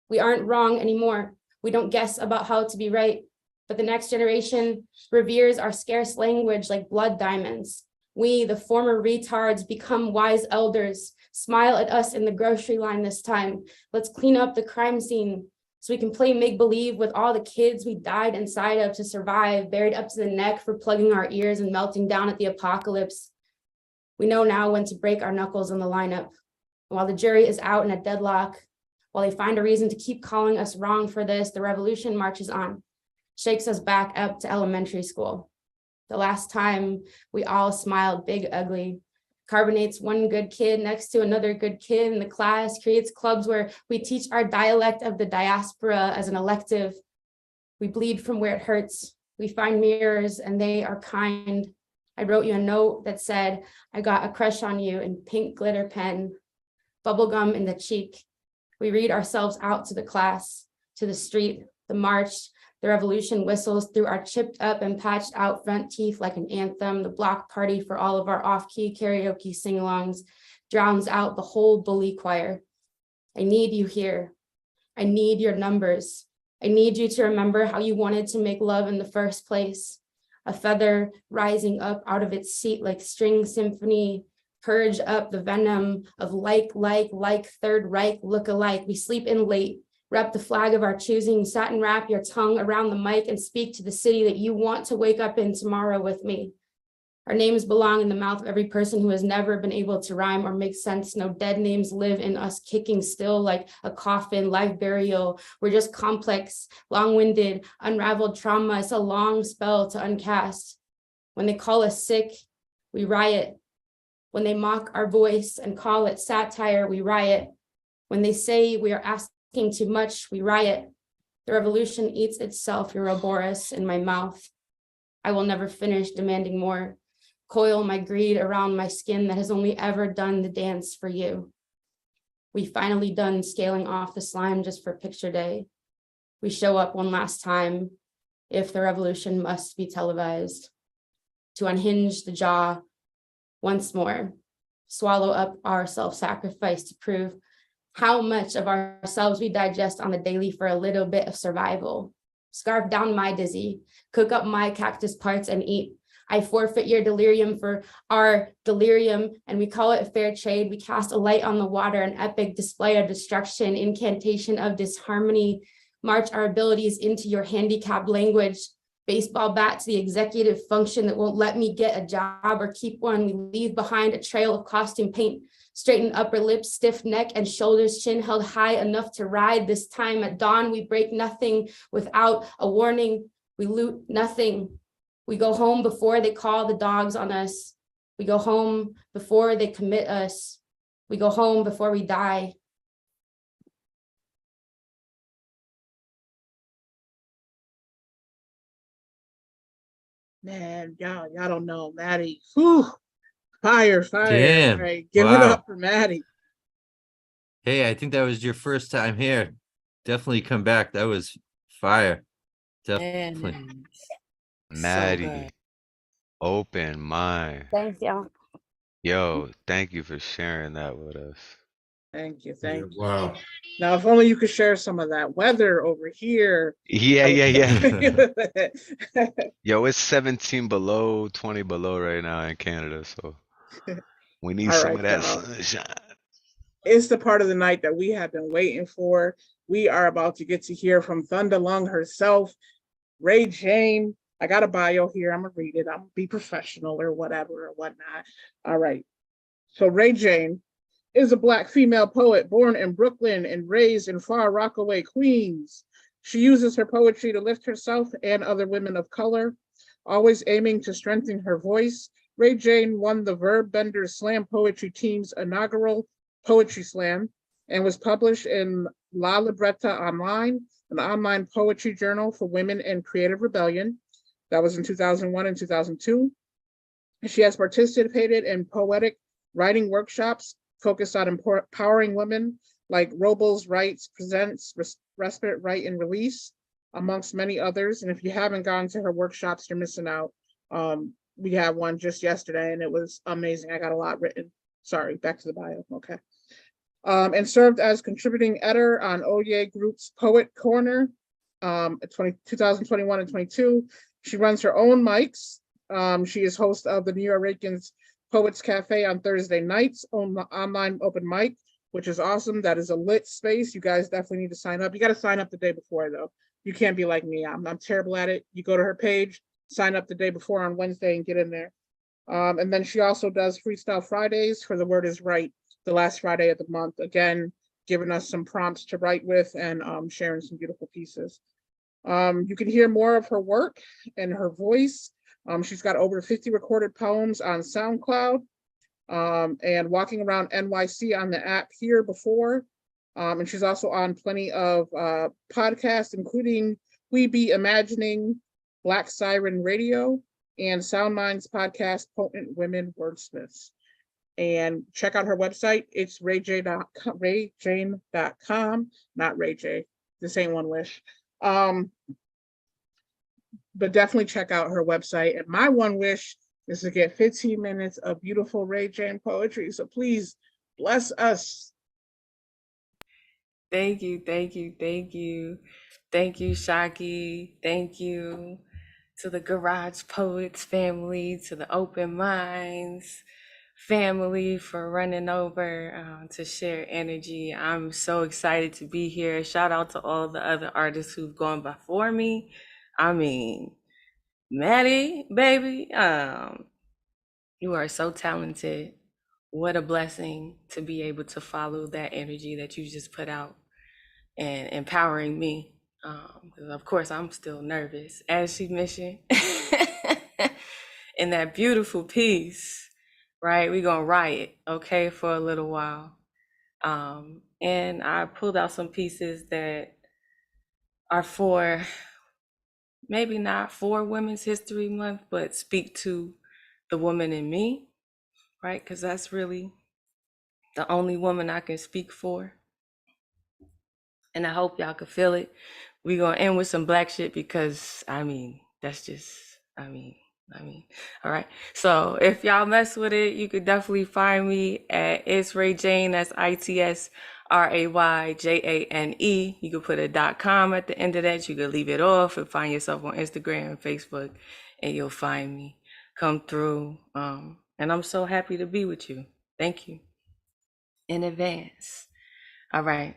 We aren't wrong anymore. We don't guess about how to be right, but the next generation reveres our scarce language like blood diamonds. We, the former retards, become wise elders. Smile at us in the grocery line this time. Let's clean up the crime scene so we can play make-believe with all the kids we died inside of to survive, buried up to the neck for plugging our ears and melting down at the apocalypse. We know now when to break our knuckles in the lineup. While the jury is out in a deadlock, while they find a reason to keep calling us wrong for this, the revolution marches on, shakes us back up to elementary school. The last time we all smiled big ugly, carbonates one good kid next to another good kid in the class, creates clubs where we teach our dialect of the diaspora as an elective. We bleed from where it hurts. We find mirrors and they are kind. I wrote you a note that said, I got a crush on you in pink glitter pen, bubblegum in the cheek. We read ourselves out to the class, to the street, the march. The revolution whistles through our chipped up and patched out front teeth like an anthem. The block party for all of our off-key karaoke sing-alongs drowns out the whole bully choir. I need you here. I need your numbers. I need you to remember how you wanted to make love in the first place. A feather rising up out of its seat like string symphony. Purge up the venom of like Third Reich look-alike. We sleep in late Rep the flag of our choosing, satin wrap your tongue around the mic and speak to the city that you want to wake up in tomorrow with me. Our names belong in the mouth of every person who has never been able to rhyme or make sense. No dead names live in us, kicking still like a coffin, live burial. We're just complex, long-winded, unraveled trauma. It's a long spell to uncast. When they call us sick, we riot. When they mock our voice and call it satire, we riot. When they say we are asking too much, we riot. The revolution eats itself, Ouroboros, in my mouth. I will never finish demanding more. Coil my greed around my skin that has only ever done the dance for you. We finally done scaling off the slime just for picture day. We show up one last time if the revolution must be televised. To unhinge the jaw once more, swallow up our self-sacrifice to prove how much of ourselves we digest on the daily for a little bit of survival. Scarf down my dizzy, cook up my cactus parts and eat. I forfeit your delirium for our delirium, and we call it fair trade. We cast a light on the water, an epic display of destruction, incantation of disharmony, march our abilities into your handicapped language, baseball bat to the executive function that won't let me get a job or keep one. We leave behind a trail of costume paint, straighten upper lip, stiff neck and shoulders, chin held high enough to ride. This time at dawn, we break nothing without a warning. We loot nothing. We go home before they call the dogs on us. We go home before they commit us. We go home before we die. Man, y'all don't know Maddie. Whew. Fire. Damn. Right. Give it Wow. up for Maddie. Hey, I think that was your first time here. Definitely come back. That was fire. Definitely. Maddie, open mind. Thanks, y'all. Yo, thank you for sharing that with us. Thank you. Thank you. Wow. Now, if only you could share some of that weather over here. Yeah. Yo, it's 17 below, 20 below right now in Canada, so we need All some right, of that y'all. sunshine. It's the part of the night that we have been waiting for. We are about to get to hear from Thunder Lung herself, Ray Jane. I got a bio here. I'm gonna read it. I'm gonna be professional or whatever or whatnot. All right. So Ray Jane is a Black female poet born in Brooklyn and raised in Far Rockaway, Queens. She uses her poetry to lift herself and other women of color, always aiming to strengthen her voice. Ray Jane won the Verb Bender Slam Poetry Team's inaugural Poetry Slam and was published in La Libreta Online, an online poetry journal for women in creative rebellion. That was in 2001 and 2002. She has participated in poetic writing workshops focused on empowering women, like Robles Writes Presents Respite, Write, and Release, amongst many others. And if you haven't gone to her workshops, you're missing out. We had one just yesterday and it was amazing. I got a lot written. Sorry, back to the bio. Okay. And served as contributing editor on Oye Group's Poet Corner 2021 and 22. She runs her own mics. She is host of the New Yorkers Poets Cafe on Thursday nights, online open mic, which is awesome. That is a lit space. You guys definitely need to sign up. You got to sign up the day before, though. You can't be like me. I'm terrible at it. You go to her page, sign up the day before on Wednesday and get in there. And then she also does Freestyle Fridays for The Word Is Right, the last Friday of the month. Again, giving us some prompts to write with and sharing some beautiful pieces. You can hear more of her work and her voice. She's got over 50 recorded poems on SoundCloud and Walking Around NYC on the app here before. And she's also on plenty of podcasts, including We Be Imagining, Black Siren Radio, and Sound Minds podcast, Potent Women Wordsmiths. And check out her website. It's rayjane.com, not Ray J. This ain't One Wish. But definitely check out her website. And my one wish is to get 15 minutes of beautiful Ray Jane poetry. So please bless us. Thank you, thank you, thank you. Thank you, Shaki. Thank you to the Garage Poets family, to the Open Minds. family for running over to share energy. I'm so excited to be here. Shout out to all the other artists who've gone before me. I mean, Maddie, baby, you are so talented. What a blessing to be able to follow that energy that you just put out and empowering me. Because of course I'm still nervous, as she mentioned. In that beautiful piece, right? We're gonna riot, okay, for a little while. And I pulled out some pieces that are for, maybe not for Women's History Month, but speak to the woman in me, right? Because that's really the only woman I can speak for. And I hope y'all can feel it. We're gonna end with some Black shit because that's just, all right. So if y'all mess with it, you could definitely find me at It's Ray Jane. That's ITSRAYJANE. You could put a .com at the end of that. You could leave it off and find yourself on Instagram and Facebook, and you'll find me. Come through. And I'm so happy to be with you. Thank you in advance. All right.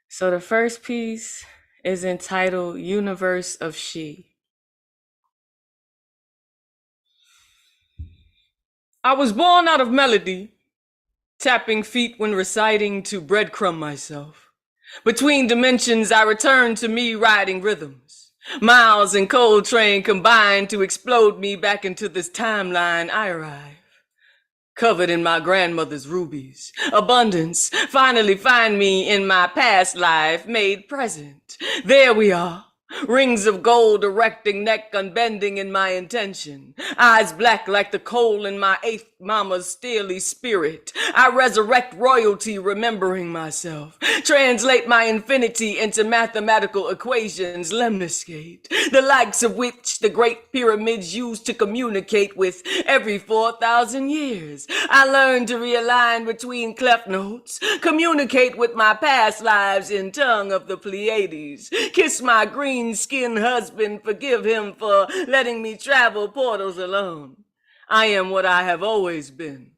So the first piece is entitled Universe of She. I was born out of melody, tapping feet when reciting to breadcrumb myself. Between dimensions, I return to me riding rhythms. Miles and Coltrane combine to explode me back into this timeline. I arrive, covered in my grandmother's rubies. Abundance finally find me in my past life, made present. There we are. Rings of gold erecting, neck unbending in my intention. Eyes black like the coal in my eighth mama's steely spirit. I resurrect royalty, remembering myself. Translate my infinity into mathematical equations, lemniscate. The likes of which the great pyramids used to communicate with every 4,000 years. I learned to realign between clef notes. Communicate with my past lives in tongue of the Pleiades. Kiss my green-skinned husband, forgive him for letting me travel portals alone. I am what I have always been,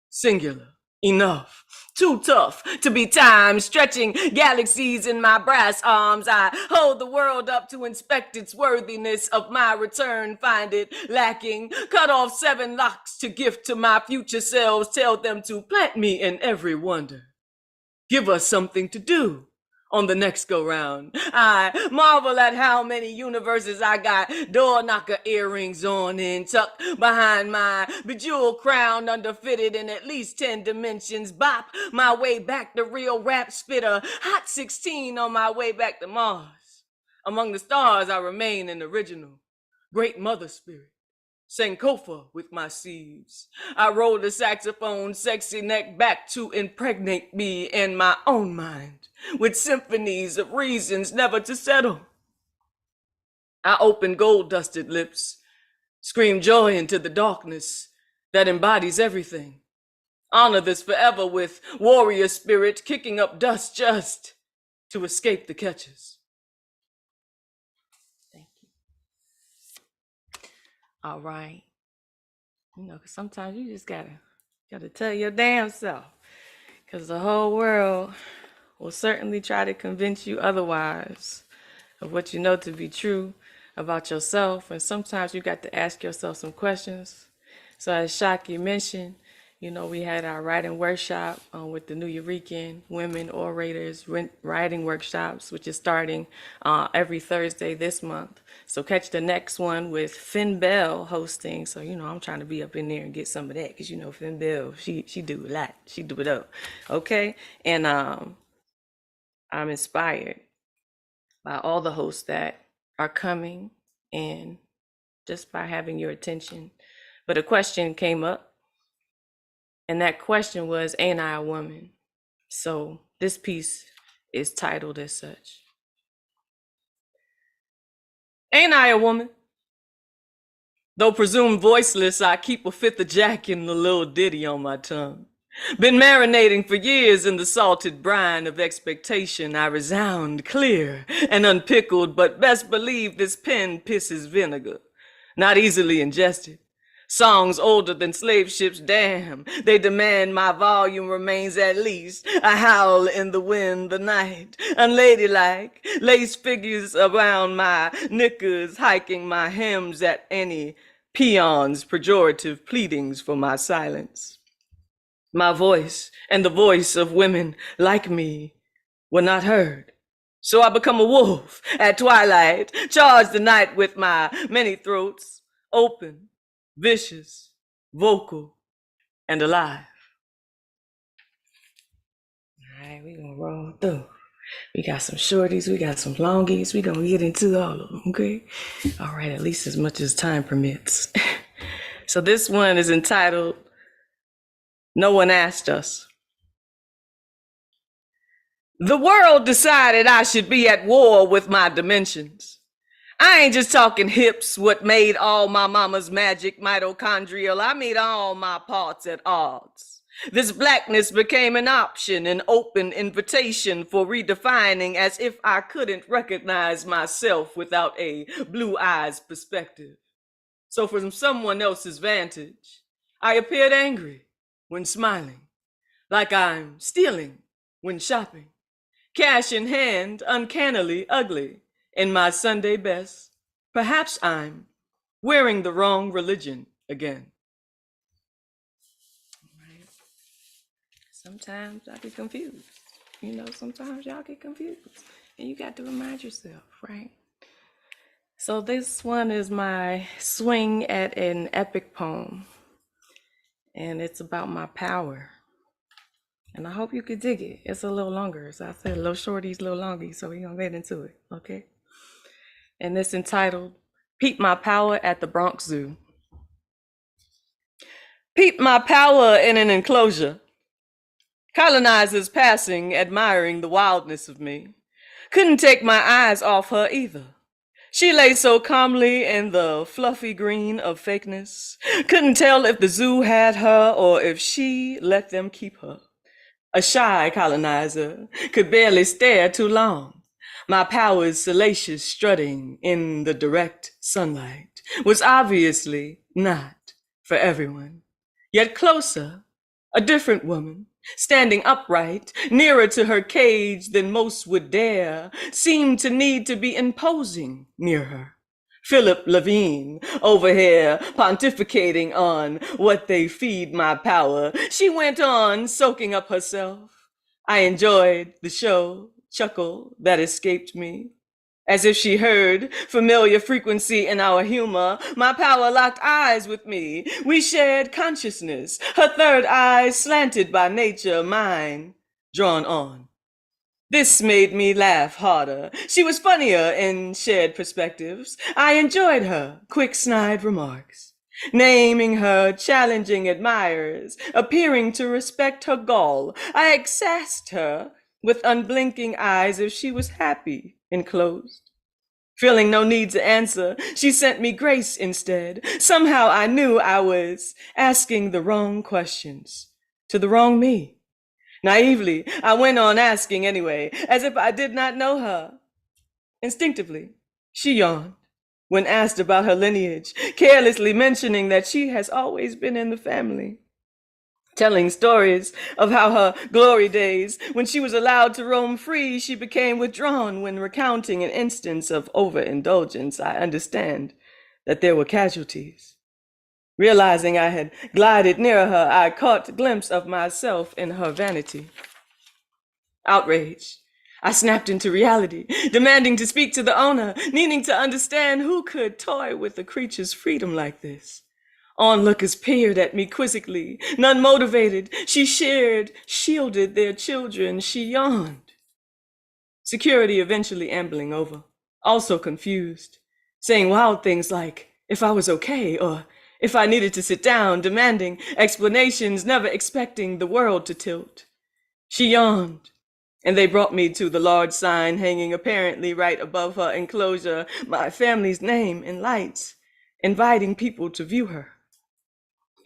singular, enough, too tough to be timed, stretching galaxies in my brass arms. I hold the world up to inspect its worthiness of my return, find it lacking, cut off 7 locks to gift to my future selves, tell them to plant me in every wonder. Give us something to do on the next go round. I marvel at how many universes I got door knocker earrings on and tucked behind my bejeweled crown, underfitted in at least 10 dimensions. Bop my way back to real rap spitter, hot 16 on my way back to Mars. Among the stars I remain an original, great mother spirit. Sankofa with my sieves. I roll the saxophone, sexy neck back to impregnate me in my own mind with symphonies of reasons never to settle. I open gold-dusted lips, scream joy into the darkness that embodies everything. Honor this forever with warrior spirit kicking up dust just to escape the catches. All right. You know, 'cause sometimes you just gotta tell your damn self, because the whole world will certainly try to convince you otherwise of what you know to be true about yourself. And sometimes you got to ask yourself some questions. So as Shaki mentioned, you know, we had our writing workshop with the New Eurekan Women Orators Writing Workshops, which is starting every Thursday this month. So catch the next one with Finn Bell hosting. So, you know, I'm trying to be up in there and get some of that because, you know, Finn Bell, she do a lot. She do it up. Okay. And I'm inspired by all the hosts that are coming and just by having your attention. But a question came up. And that question was, ain't I a woman? So this piece is titled as such. Ain't I a woman? Though presumed voiceless, I keep a fifth of Jack in the little ditty on my tongue. Been marinating for years in the salted brine of expectation. I resound clear and unpickled, but best believe this pen pisses vinegar, not easily ingested. Songs older than slave ships, damn. They demand my volume remains at least a howl in the wind, the night. Unladylike, lace figures around my knickers, hiking my hems at any peon's pejorative pleadings for my silence. My voice and the voice of women like me were not heard. So I become a wolf at twilight, charge the night with my many throats, open, vicious, vocal, and alive. All right, we gonna roll through. We got some shorties, we got some longies. We gonna get into all of them, okay? All right, at least as much as time permits. So this one is entitled, No One Asked Us. The world decided I should be at war with my dimensions. I ain't just talking hips, what made all my mama's magic mitochondrial. I mean all my parts at odds. This blackness became an option, an open invitation for redefining, as if I couldn't recognize myself without a blue eyes perspective. So from someone else's vantage, I appeared angry when smiling, like I'm stealing when shopping, cash in hand, uncannily ugly. In my Sunday best, perhaps I'm wearing the wrong religion again. Right. Sometimes I get confused. You know, sometimes y'all get confused. And you got to remind yourself, right? So this one is my swing at an epic poem. And it's about my power. And I hope you could dig it. It's a little longer. So I said a little shorties, a little longies. So we're going to get into it, okay? And it's entitled, Peep My Power at the Bronx Zoo. Peep my power in an enclosure. Colonizers passing, admiring the wildness of me. Couldn't take my eyes off her either. She lay so calmly in the fluffy green of fakeness. Couldn't tell if the zoo had her or if she let them keep her. A shy colonizer could barely stare too long. My power's salacious strutting in the direct sunlight was obviously not for everyone. Yet closer, a different woman, standing upright, nearer to her cage than most would dare, seemed to need to be imposing near her. Philip Levine, over here, pontificating on what they feed my power. She went on, soaking up herself. I enjoyed the show. Chuckle that escaped me. As if she heard familiar frequency in our humor, my power locked eyes with me. We shared consciousness, her third eye slanted by nature, mine drawn on. This made me laugh harder. She was funnier in shared perspectives. I enjoyed her quick snide remarks, naming her challenging admirers, appearing to respect her gall. I accessed her with unblinking eyes if she was happy enclosed. Feeling no need to answer, she sent me grace instead. Somehow I knew I was asking the wrong questions to the wrong me. Naively, I went on asking anyway, as if I did not know her. Instinctively, she yawned when asked about her lineage, carelessly mentioning that she has always been in the family. Telling stories of how her glory days, when she was allowed to roam free, she became withdrawn when recounting an instance of overindulgence. I understand that there were casualties. Realizing I had glided near her, I caught a glimpse of myself in her vanity. Outraged, I snapped into reality, demanding to speak to the owner, needing to understand who could toy with a creature's freedom like this. Onlookers peered at me quizzically, none motivated. She shielded their children. She yawned. Security eventually ambling over, also confused, saying wild things like, if I was okay, or if I needed to sit down, demanding explanations, never expecting the world to tilt. She yawned, and they brought me to the large sign hanging apparently right above her enclosure, my family's name in lights, inviting people to view her.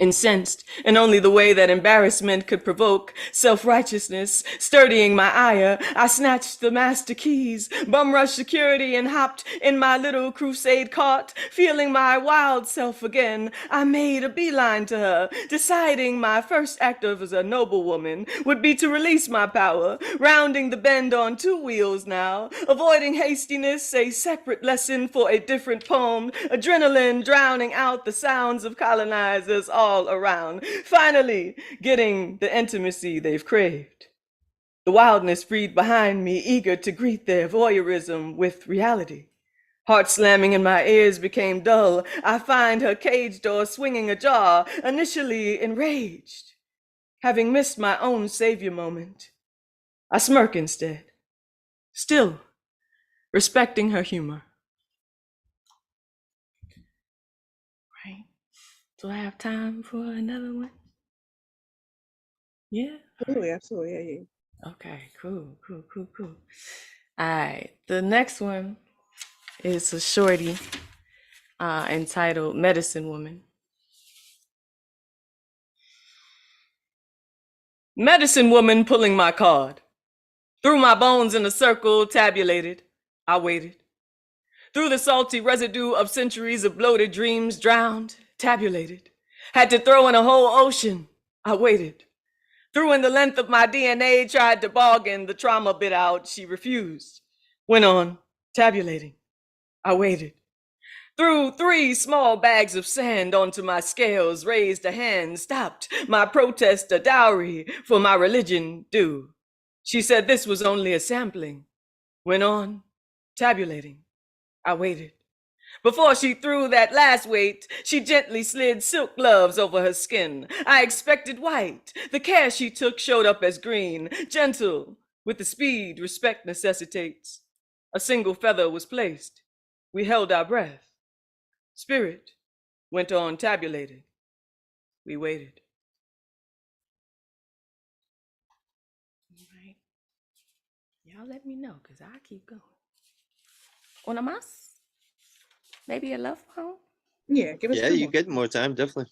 Incensed in only the way that embarrassment could provoke, self-righteousness sturdying my ire, I snatched the master keys, bum-rushed security, and hopped in my little crusade cart. Feeling my wild self again, I made a beeline to her, deciding my first act as a noblewoman would be to release my power, rounding the bend on 2 wheels now, avoiding hastiness, a separate lesson for a different poem, adrenaline drowning out the sounds of colonizers all around, finally getting the intimacy they've craved. The wildness freed behind me, eager to greet their voyeurism with reality. Heart slamming in my ears became dull. I find her cage door swinging ajar, initially enraged. Having missed my own savior moment, I smirk instead, still respecting her humor. Do I have time for another one? Yeah. Absolutely, absolutely. Yeah. Okay, cool. All right, the next one is a shorty entitled Medicine Woman. Medicine woman pulling my card. Threw my bones in a circle, tabulated. I waited. Through the salty residue of centuries of bloated dreams, drowned, tabulated. Had to throw in a whole ocean. I waited. Threw in the length of my DNA, tried to bargain, the trauma bit out, she refused. Went on, tabulating. I waited. Threw 3 small bags of sand onto my scales, raised a hand, stopped my protest, a dowry for my religion due. She said this was only a sampling. Went on, tabulating. I waited. Before she threw that last weight, she gently slid silk gloves over her skin. I expected white. The care she took showed up as green, gentle, with the speed respect necessitates. A single feather was placed. We held our breath. Spirit went on tabulating. We waited. All right. Y'all let me know, because I keep going. Una más? Maybe a love poem? Yeah, give us Yeah, 2 you more. get more time, definitely.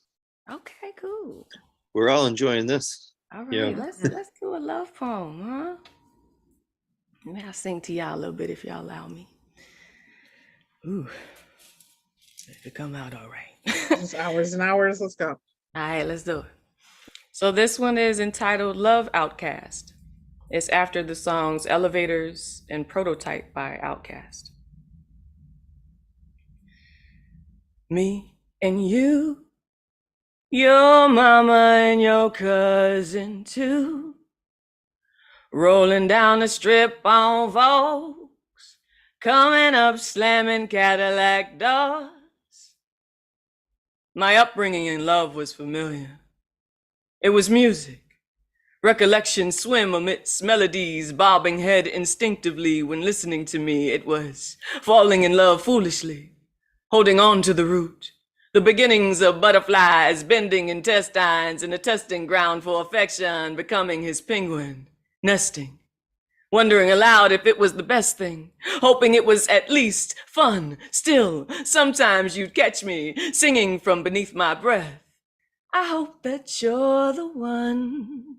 Okay, cool. We're all enjoying this. All right, Yeah. let's do a love poem, huh? Maybe I'll sing to y'all a little bit if y'all allow me. Ooh, if it come out all right. Just hours and hours. Let's go. All right, let's do it. So this one is entitled Love Outcast. It's after the songs Elevators and Prototype by Outkast. Me and you, your mama and your cousin too, rolling down the strip on Volks, coming up slamming Cadillac doors. My upbringing in love was familiar. It was music. Recollections swim amidst melodies, bobbing head instinctively when listening to me. It was falling in love foolishly, holding on to the root, the beginnings of butterflies, bending intestines in a testing ground for affection, becoming his penguin, nesting, wondering aloud if it was the best thing, hoping it was at least fun. Still, sometimes you'd catch me singing from beneath my breath. I hope that you're the one.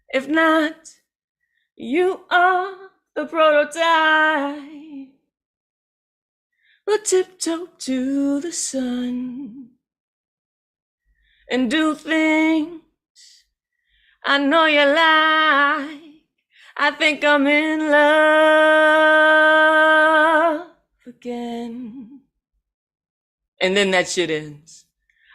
If not, you are the prototype. We'll tiptoe to the sun and do things I know you like. I think I'm in love again. And then that shit ends.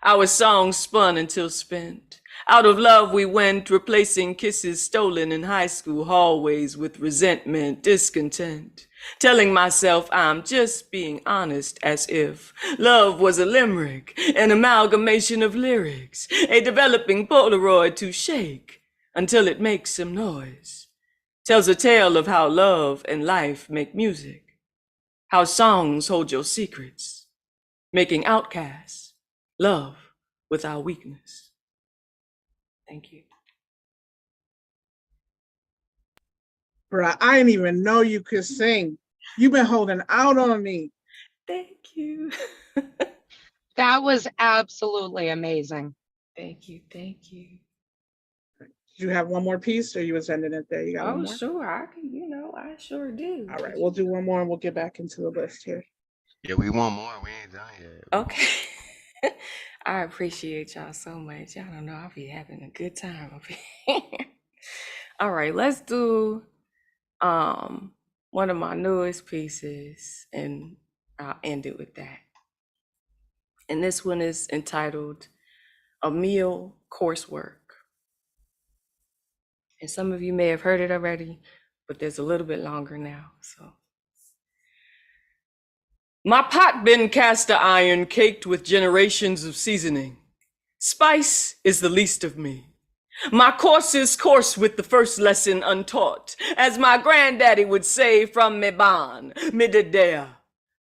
Our song spun until spent. Out of love we went, replacing kisses stolen in high school hallways with resentment, discontent. Telling myself I'm just being honest, as if love was a limerick, an amalgamation of lyrics, a developing Polaroid to shake until it makes some noise. Tells a tale of how love and life make music, how songs hold your secrets, making outcasts love with our weakness. Thank you. Bruh, I didn't even know you could sing. You've been holding out on me. Thank you. That was absolutely amazing. Thank you. Thank you. Do you have one more piece or you was ending it there? You got one Oh, more? sure. I can, I sure do. All right, we'll do one more and we'll get back into the list here. Yeah, we want more. We ain't done yet. Okay. I appreciate y'all so much. Y'all don't know I'll be having a good time up here. All right, let's do one of my newest pieces and I'll end it with that. And this one is entitled A Meal Coursework. And some of you may have heard it already, but there's a little bit longer now, so. My pot been cast of iron, caked with generations of seasoning. Spice is the least of me. My course is coarse with the first lesson untaught, as my granddaddy would say from me barn, me dedea.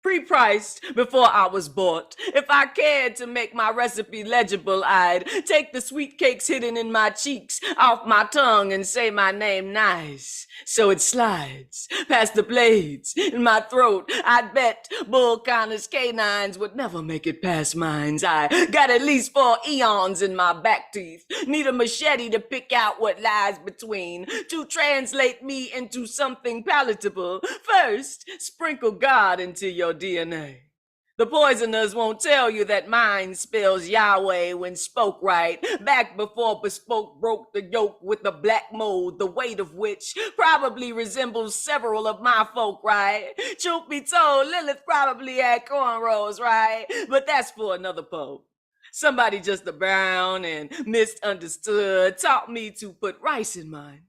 Pre-priced before I was bought. If I cared to make my recipe legible, I'd take the sweet cakes hidden in my cheeks off my tongue and say my name nice. So it slides past the blades in my throat. I'd bet Bull Connor's canines would never make it past mines. I got at least 4 eons in my back teeth. Need a machete to pick out what lies between, to translate me into something palatable. First, sprinkle God into your DNA. The poisoners won't tell you that mine spells Yahweh when spoke right, back before bespoke broke the yoke with the black mold, the weight of which probably resembles several of my folk, right? Truth be told, Lilith probably had cornrows, right? But that's for another poem. Somebody just a brown and misunderstood taught me to put rice in mine.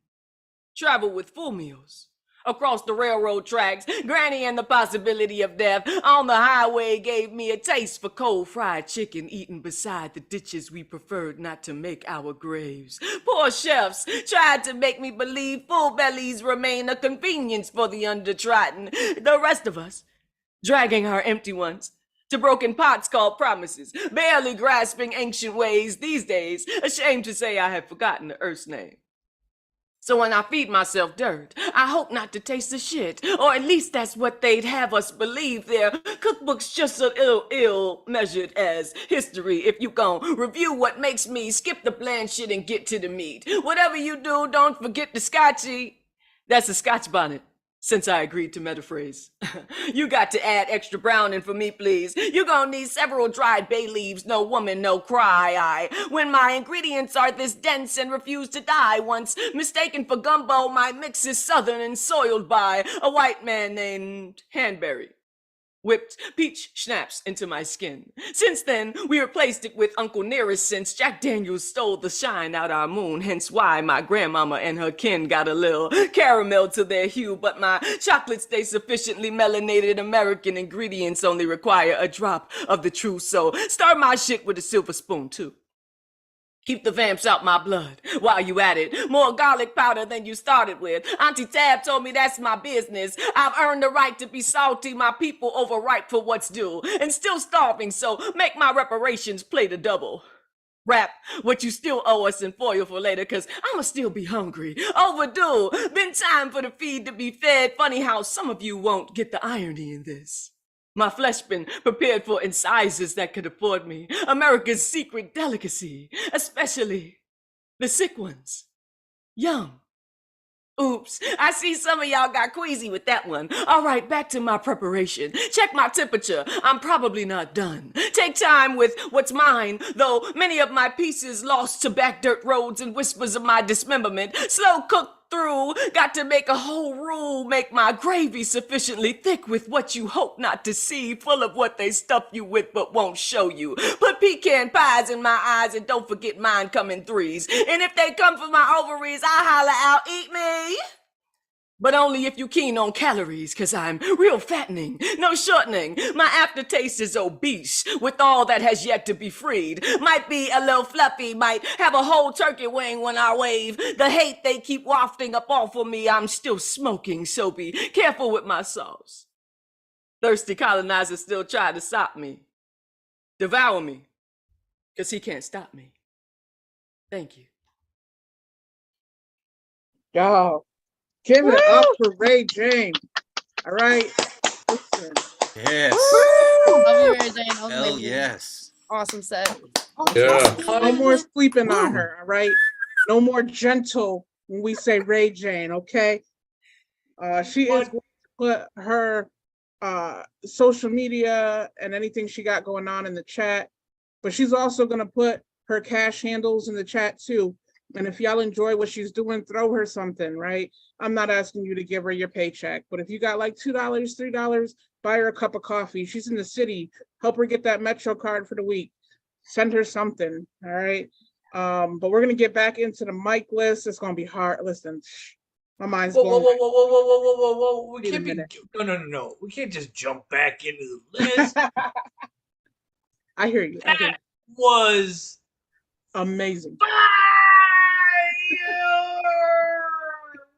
Travel with full meals. Across the railroad tracks, Granny and the possibility of death on the highway gave me a taste for cold fried chicken eaten beside the ditches we preferred not to make our graves. Poor chefs tried to make me believe full bellies remain a convenience for the undertrodden. The rest of us, dragging our empty ones to broken pots called promises, barely grasping ancient ways these days, ashamed to say I have forgotten the earth's name. So when I feed myself dirt, I hope not to taste the shit, or at least that's what they'd have us believe. Their cookbook's just as ill measured as history. If you gon' review what makes me, skip the bland shit and get to the meat. Whatever you do, don't forget the scotchy. That's a Scotch bonnet, since I agreed to metaphrase. You got to add extra browning for me, please. You gonna need several dried bay leaves, no woman, no cry. When my ingredients are this dense and refuse to die, once mistaken for gumbo, my mix is southern and soiled by a white man named Hanbury. Whipped peach schnapps into my skin. Since then, we replaced it with Uncle Nearest, since Jack Daniels stole the shine out our moon, hence why my grandmama and her kin got a little caramel to their hue, but my chocolates stay sufficiently melanated. American ingredients only require a drop of the truth, so start my shit with a silver spoon, too. Keep the vamps out my blood while you at it. More garlic powder than you started with. Auntie Tab told me that's my business. I've earned the right to be salty, my people overripe for what's due, and still starving, so make my reparations play the double. Wrap what you still owe us in foil for later, cause I'ma still be hungry. Overdue. Been time for the feed to be fed. Funny how some of you won't get the irony in this. My flesh been prepared for incisors that could afford me America's secret delicacy, especially the sick ones. Yum. Oops, I see some of y'all got queasy with that one. All right, back to my preparation. Check my temperature. I'm probably not done. Take time with what's mine, though many of my pieces lost to back dirt roads and whispers of my dismemberment. Slow cooked through, got to make a whole rule. Make my gravy sufficiently thick with what you hope not to see, full of what they stuff you with but won't show you. Put pecan pies in my eyes and don't forget mine come in threes. And if they come for my ovaries, I holler out, eat me. But only if you keen on calories, cause I'm real fattening, no shortening. My aftertaste is obese with all that has yet to be freed. Might be a little fluffy, might have a whole turkey wing when I wave. The hate they keep wafting up off of me, I'm still smoking, so be careful with my sauce. Thirsty colonizers still try to stop me. Devour me, cause he can't stop me. Thank you. Yo. Give it up for Ray James. All right. Listen. Yes. Love you, Ray Jane. Hell yes. Awesome set. Yeah. No more sleeping on her, all right? No more gentle when we say Ray Jane, okay? She is going to put her social media and anything she got going on in the chat, but she's also going to put her cash handles in the chat too. And if y'all enjoy what she's doing, throw her something, right? I'm not asking you to give her your paycheck, but if you got like $2, $3, buy her a cup of coffee. She's in the city. Help her get that Metro card for the week. Send her something, all right? But we're gonna get back into the mic list. It's gonna be hard. Listen, my mind's Whoa, blown. whoa. We Wait a can't be. minute. No. We can't just jump back into the list. I hear you. That was amazing. fire!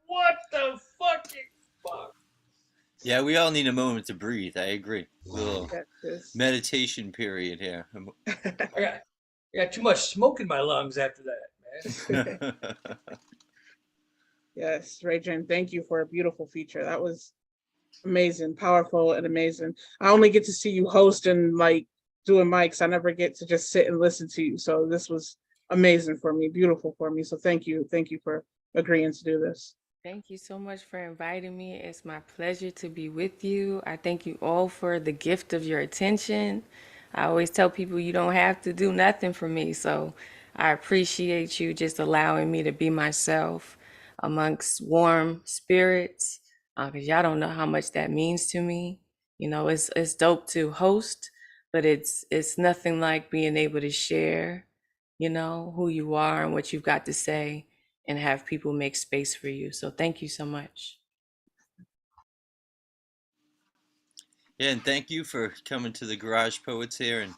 What the fucking fuck? Yeah, we all need a moment to breathe. I agree. A little meditation period here. I got too much smoke in my lungs after that, man. Yes, Ray Jane, thank you for a beautiful feature. That was amazing, powerful, and amazing. I only get to see you host and like doing mics. I never get to just sit and listen to you. So this was amazing for me, beautiful for me. So thank you for agreeing to do this. Thank you so much for inviting me. It's my pleasure to be with you. I thank you all for the gift of your attention. I always tell people you don't have to do nothing for me. So I appreciate you just allowing me to be myself amongst warm spirits, because y'all don't know how much that means to me. You know, it's dope to host, but it's nothing like being able to share, you know, who you are and what you've got to say, and have people make space for you. So thank you so much. Yeah, and thank you for coming to the Garage Poets here and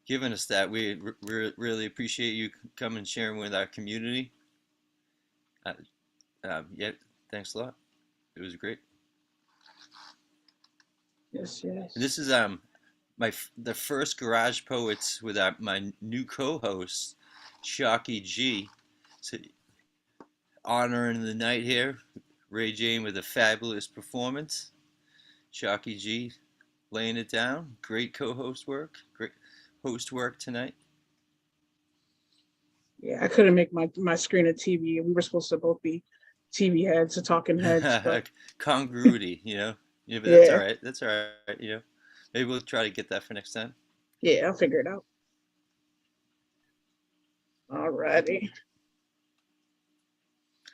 giving us that. We really appreciate you coming and sharing with our community. Yeah, thanks a lot. It was great. Yes. And this is the first Garage Poets with my new co-host, Shocky G. So, honoring the night here, Ray Jane with a fabulous performance. Shocky G laying it down. Great co-host work. Great host work tonight. Yeah, I couldn't make my screen a TV. We were supposed to both be TV heads or talking heads. But... Congruity, you know. Yeah, but that's all right. You know, maybe we'll try to get that for next time. Yeah, I'll figure it out. Alrighty.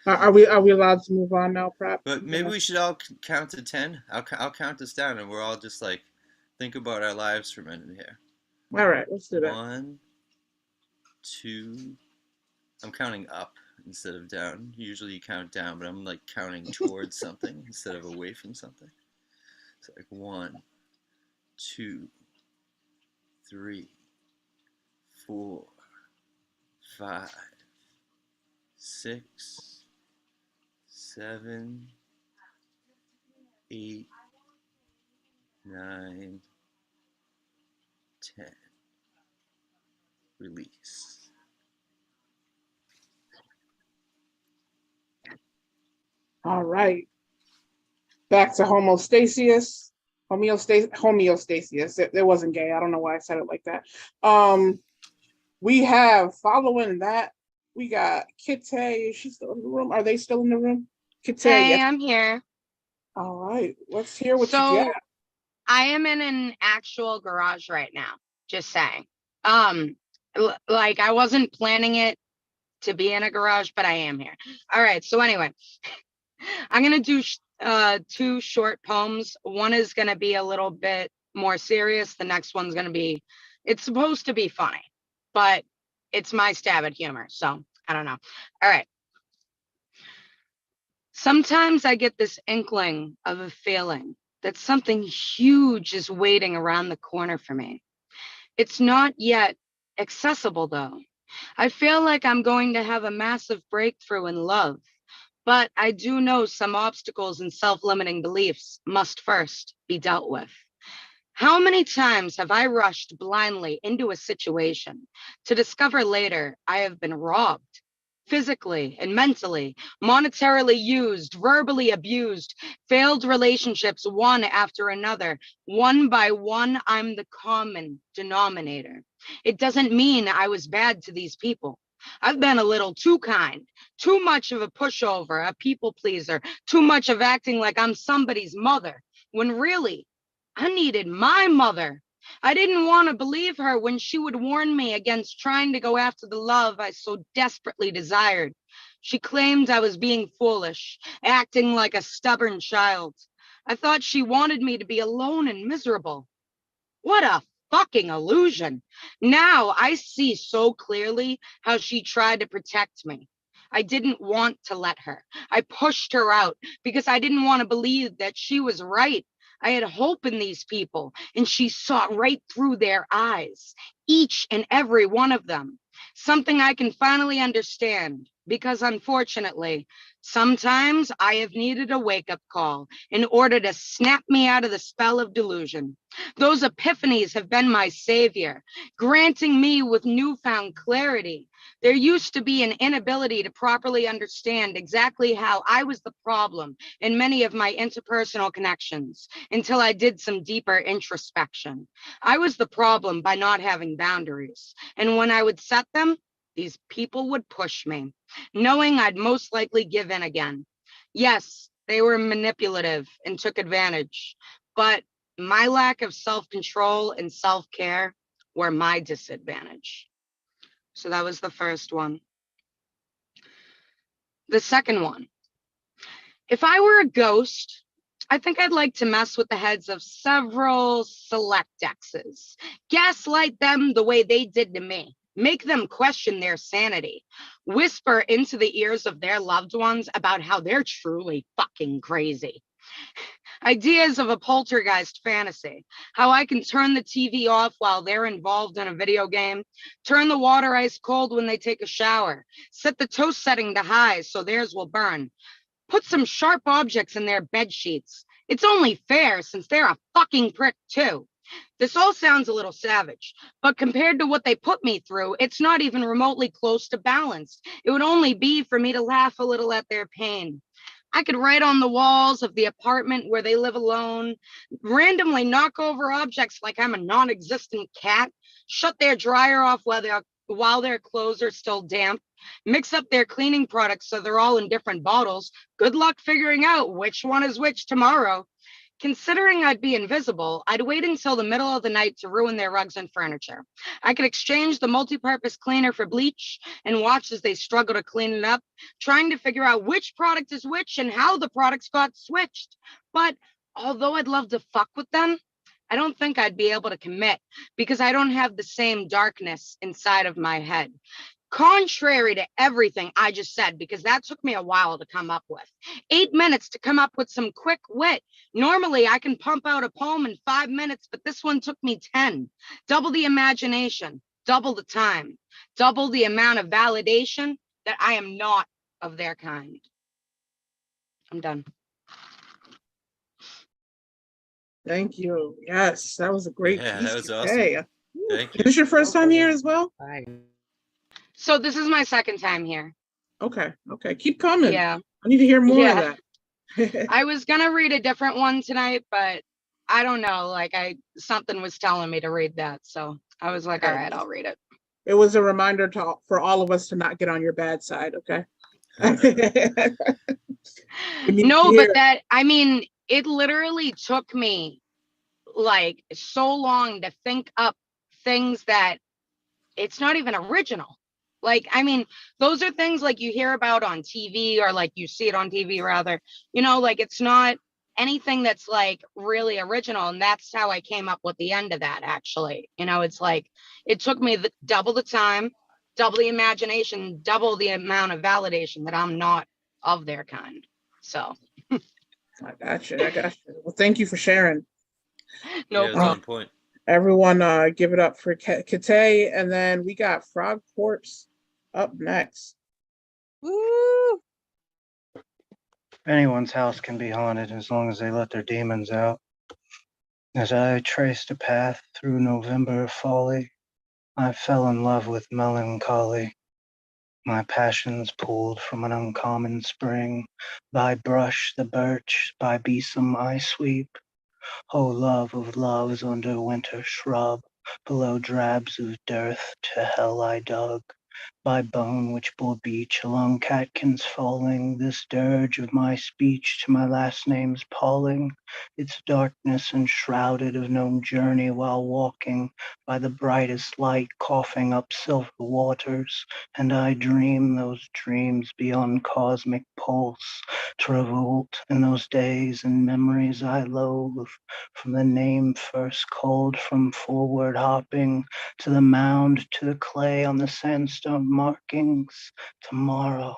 Are we allowed to move on now, Prep? But maybe we should all count to 10. I'll count us down, and we're all just like think about our lives for a minute here. All right, let's do that. 1, 2. I'm counting up instead of down. Usually you count down, but I'm like counting towards something instead of away from something. So like 1, 2, 3, 4, 5, 6, 7, 8, 9, 10. Release. All right. Back to homeostasis. Homeostasis. It wasn't gay. I don't know why I said it like that. We have, following that, we got Kitty. Is she still in the room? Are they still in the room? Kitty. Hey, Yes. I'm here. All right. Let's hear what you got. I am in an actual garage right now. Just saying. Like I wasn't planning it to be in a garage, but I am here. All right. So anyway, I'm gonna do 2 short poems. One is gonna be a little bit more serious. The next one's gonna be. It's supposed to be funny, but it's my stab at humor. So I don't know. All right. Sometimes I get this inkling of a feeling that something huge is waiting around the corner for me. It's not yet accessible though. I feel like I'm going to have a massive breakthrough in love, but I do know some obstacles and self-limiting beliefs must first be dealt with. How many times have I rushed blindly into a situation to discover later I have been robbed? physically and mentally, monetarily used, verbally abused, failed relationships one after another. One by one, I'm the common denominator. It doesn't mean I was bad to these people. I've been a little too kind, too much of a pushover, a people pleaser, too much of acting like I'm somebody's mother, when really, I needed my mother. I didn't want to believe her when she would warn me against trying to go after the love I so desperately desired. She claimed I was being foolish, acting like a stubborn child. I thought she wanted me to be alone and miserable. What a fucking illusion. Now I see so clearly how she tried to protect me. I didn't want to let her. I pushed her out because I didn't want to believe that she was right. I had hope in these people, and she saw right through their eyes, each and every one of them. Something I can finally understand, because unfortunately, sometimes I have needed a wake-up call in order to snap me out of the spell of delusion. Those epiphanies have been my savior, granting me with newfound clarity. There used to be an inability to properly understand exactly how I was the problem in many of my interpersonal connections until I did some deeper introspection. I was the problem by not having boundaries, and when I would set them, these people would push me, knowing I'd most likely give in again. Yes, they were manipulative and took advantage, but my lack of self-control and self-care were my disadvantage. So that was the first one. The second one, if I were a ghost, I think I'd like to mess with the heads of several select exes, gaslight them the way they did to me, make them question their sanity, whisper into the ears of their loved ones about how they're truly fucking crazy. Ideas of a poltergeist fantasy, how I can turn the TV off while they're involved in a video game, turn the water ice cold when they take a shower, set the toast setting to high so theirs will burn, put some sharp objects in their bed sheets. It's only fair since they're a fucking prick too. This all sounds a little savage, but compared to what they put me through, it's not even remotely close to balanced. It would only be for me to laugh a little at their pain. I could write on the walls of the apartment where they live alone, randomly knock over objects like I'm a non-existent cat, shut their dryer off while their clothes are still damp, mix up their cleaning products so they're all in different bottles. Good luck figuring out which one is which tomorrow. Considering I'd be invisible, I'd wait until the middle of the night to ruin their rugs and furniture. I could exchange the multi-purpose cleaner for bleach and watch as they struggle to clean it up, trying to figure out which product is which and how the products got switched. But although I'd love to fuck with them, I don't think I'd be able to commit because I don't have the same darkness inside of my head. Contrary to everything I just said, because that took me a while to come up with. 8 minutes to come up with some quick wit. Normally I can pump out a poem in 5 minutes, but this one took me 10. Double the imagination, double the time, double the amount of validation that I am not of their kind. I'm done. Thank you. Yes, that was a great Yeah, piece that was today. awesome. Thank Is you. this your first time here as well? So this is my second time here. Okay, okay. Keep coming. Yeah. I need to hear more Yeah. of that. I was gonna read a different one tonight, but I don't know. Like something was telling me to read that, so I was like, all right, I'll read it. It was a reminder for all of us to not get on your bad side, okay? No, but I mean, it literally took me like so long to think up things that it's not even original. Like, I mean, those are things like you hear about on TV or like you see it on TV rather, like it's not anything that's like really original. And that's how I came up with the end of that, actually. It's like, it took me double the time, double the imagination, double the amount of validation that I'm not of their kind. So. I got you. Well, thank you for sharing. No Yeah, it's problem. on point. Everyone give it up for Kate, and then we got Frog Corpse up next. Woo! Anyone's house can be haunted as long as they let their demons out. As I traced a path through November folly, I fell in love with melancholy. My passions pulled from an uncommon spring, by brush the birch, by besom I sweep. O love of loves under winter shrub, below drabs of dearth to hell I dug. By bone which bore beach along catkins falling, this dirge of my speech to my last name's palling, its darkness enshrouded of known journey while walking by the brightest light, coughing up silver waters, and I dream those dreams beyond cosmic pulse, to revolt in those days and memories I loathe, from the name first called from forward hopping, to the mound, to the clay on the sandstone markings. Tomorrow,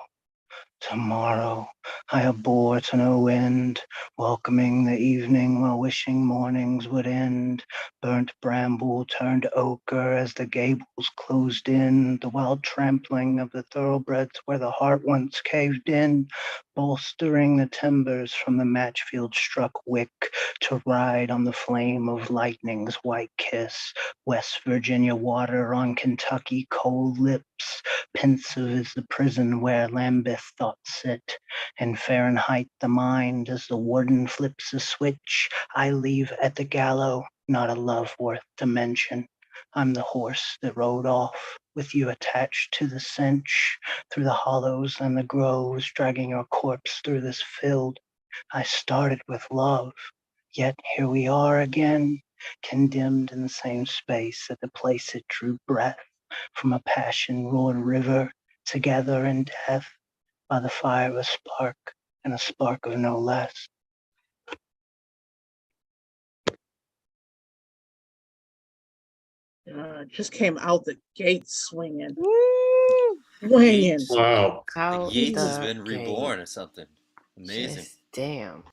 tomorrow, I abhor to no end, welcoming the evening while wishing mornings would end. Burnt bramble turned ochre as the gables closed in, the wild trampling of the thoroughbreds where the heart once caved in, bolstering the timbers from the Matchfield struck wick to ride on the flame of lightning's white kiss. West Virginia water on Kentucky cold lips, pensive is the prison where Lambeth thoughts sit. In Fahrenheit the mind, as the warden flips a switch, I leave at the gallows, not a love worth to mention. I'm the horse that rode off, with you attached to the cinch, through the hollows and the groves, dragging your corpse through this field. I started with love, yet here we are again, condemned in the same space at the place it drew breath, from a passion-roared river, together in death, by the fire of a spark, and a spark of no less. Just came out the gate swinging. Swinging. Wow. Out Yates has the been gate. reborn or something. Amazing. Just damn.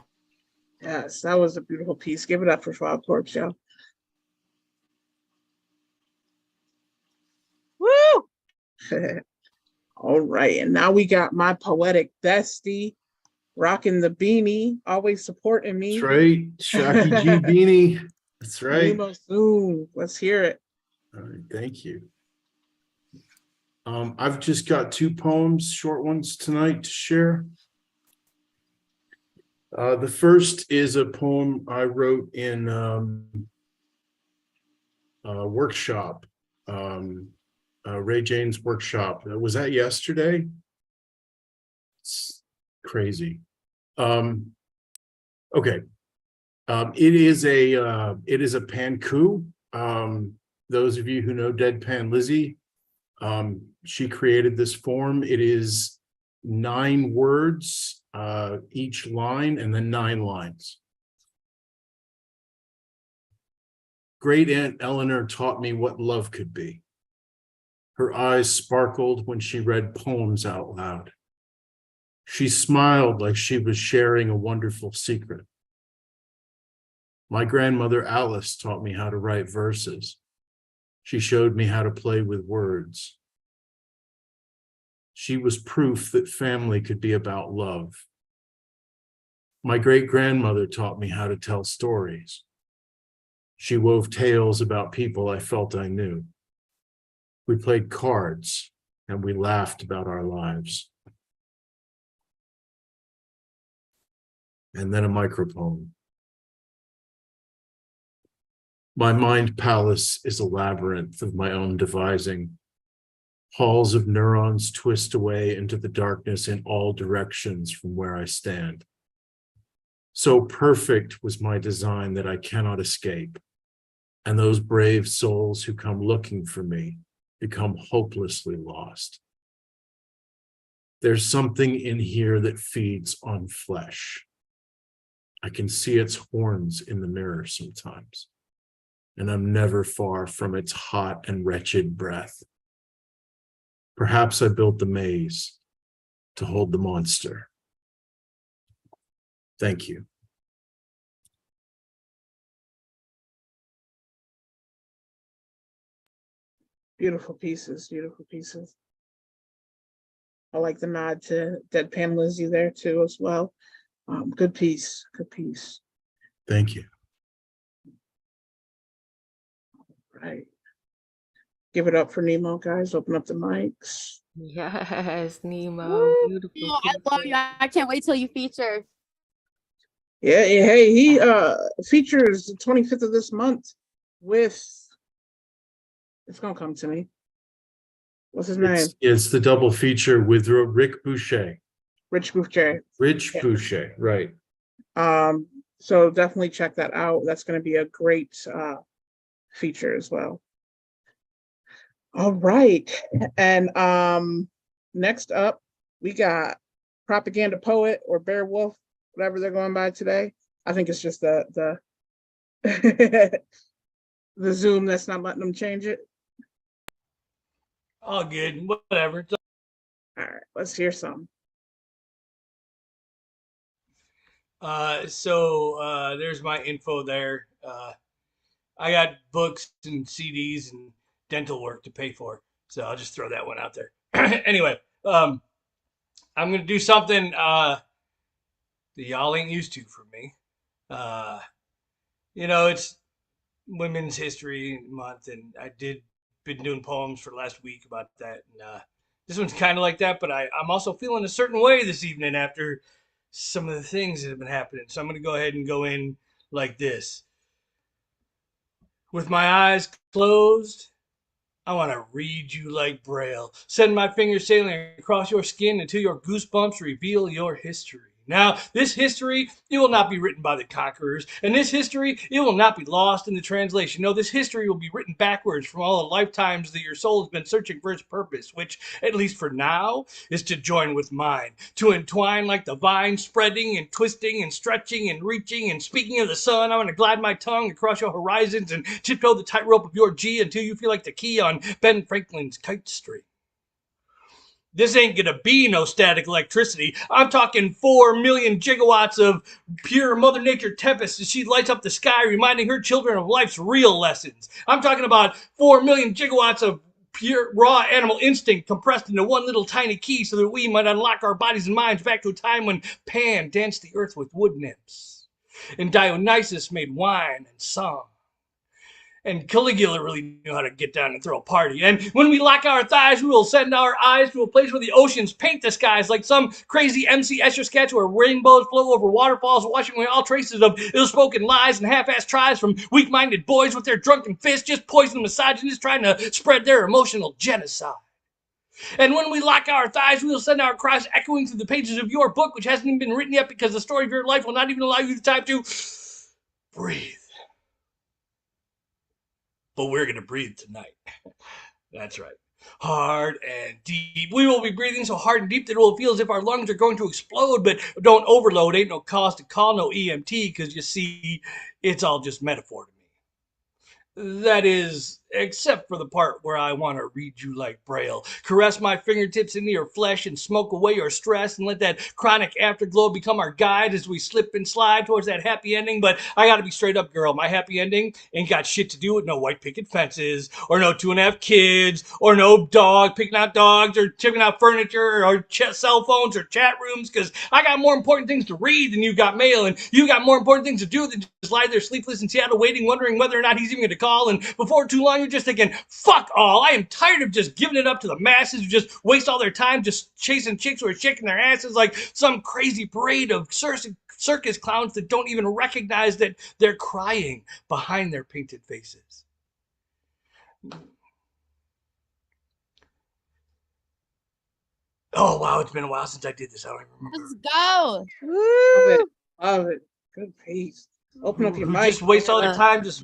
Yes, that was a beautiful piece. Give it up for Schwab Corpse, y'all. Woo! All right, and now we got my poetic bestie, rocking the beanie, always supporting me. That's right. Shocky G beanie. That's right. Nemo Zoom. Let's hear it. All right, thank you. I've just got 2 poems, short ones tonight to share. The first is a poem I wrote in a workshop, Ray Jane's workshop. Was that yesterday? It's crazy. Okay. It is a panku. Those of you who know Deadpan Lizzie, she created this form. It is 9 words, each line, and then 9 lines. Great Aunt Eleanor taught me what love could be. Her eyes sparkled when she read poems out loud. She smiled like she was sharing a wonderful secret. My grandmother Alice taught me how to write verses. She showed me how to play with words. She was proof that family could be about love. My great-grandmother taught me how to tell stories. She wove tales about people I felt I knew. We played cards and we laughed about our lives. And then a micropoem. My mind palace is a labyrinth of my own devising. Halls of neurons twist away into the darkness in all directions from where I stand. So perfect was my design that I cannot escape. And those brave souls who come looking for me become hopelessly lost. There's something in here that feeds on flesh. I can see its horns in the mirror sometimes, and I'm never far from its hot and wretched breath. Perhaps I built the maze to hold the monster. Thank you. Beautiful pieces, beautiful pieces. I like the nod to Deadpan Lizzie there too as well. Good piece, good piece. Thank you. Right. Give it up for Nemo, guys. Open up the mics. Yes, Nemo, beautiful. I love you. I can't wait till you feature. Yeah, hey, he features the 25th of this month with, it's gonna come to me. What's his name? It's the double feature with Rick Boucher. Rich Boucher. Rich Boucher, right. So definitely check that out. That's gonna be a great feature as well. All right. And next up we got Propaganda Poet or Bear Wolf, whatever they're going by today. I think it's just the the Zoom that's not letting them change it. All good. Whatever. All right, let's hear some. There's my info there. I got books and CDs and dental work to pay for, so I'll just throw that one out there. Anyway, I'm gonna do something that y'all ain't used to from me. It's Women's History Month, and been doing poems for the last week about that. And this one's kind of like that, but I'm also feeling a certain way this evening after some of the things that have been happening. So I'm going to go ahead and go in like this. With my eyes closed, I want to read you like Braille. Send my fingers sailing across your skin until your goosebumps reveal your history. Now, this history, it will not be written by the conquerors, and this history, it will not be lost in the translation. No, this history will be written backwards from all the lifetimes that your soul has been searching for its purpose, which, at least for now, is to join with mine, to entwine like the vine, spreading and twisting and stretching and reaching. And speaking of the sun, I'm going to glide my tongue across your horizons and tiptoe the tightrope of your G until you feel like the key on Ben Franklin's kite string. This ain't gonna be no static electricity. I'm talking 4 million gigawatts of pure Mother Nature tempest as she lights up the sky, reminding her children of life's real lessons. I'm talking about 4 million gigawatts of pure raw animal instinct compressed into one little tiny key so that we might unlock our bodies and minds back to a time when Pan danced the earth with wood nymphs, and Dionysus made wine and song, and Caligula really knew how to get down and throw a party. And when we lock our thighs, we will send our eyes to a place where the oceans paint the skies like some crazy MC Escher sketch where rainbows flow over waterfalls, washing away all traces of ill-spoken lies and half-assed tries from weak-minded boys with their drunken fists, just poison misogynists trying to spread their emotional genocide. And when we lock our thighs, we will send our cries echoing through the pages of your book, which hasn't even been written yet because the story of your life will not even allow you the time to breathe. But we're going to breathe tonight. That's right. Hard and deep. We will be breathing so hard and deep that it will feel as if our lungs are going to explode, but don't overload. Ain't no cause to call no EMT, because you see, it's all just metaphor to me. That is, except for the part where I want to read you like Braille. Caress my fingertips into your flesh and smoke away your stress and let that chronic afterglow become our guide as we slip and slide towards that happy ending. But I gotta be straight up, girl. My happy ending ain't got shit to do with no white picket fences or no 2.5 kids or no dog picking out dogs or chipping out furniture or cell phones or chat rooms, because I got more important things to read than you got mail, and you got more important things to do than just lie there sleepless in Seattle waiting, wondering whether or not he's even going to call. And before too long, you're just thinking, fuck all. I am tired of just giving it up to the masses who just waste all their time just chasing chicks who are shaking their asses like some crazy parade of circus clowns that don't even recognize that they're crying behind their painted faces. Oh, wow, it's been a while since I did this. I don't even remember. Let's go. Love it. Love it. Good pace. Open up your Who mic. just waste all their time just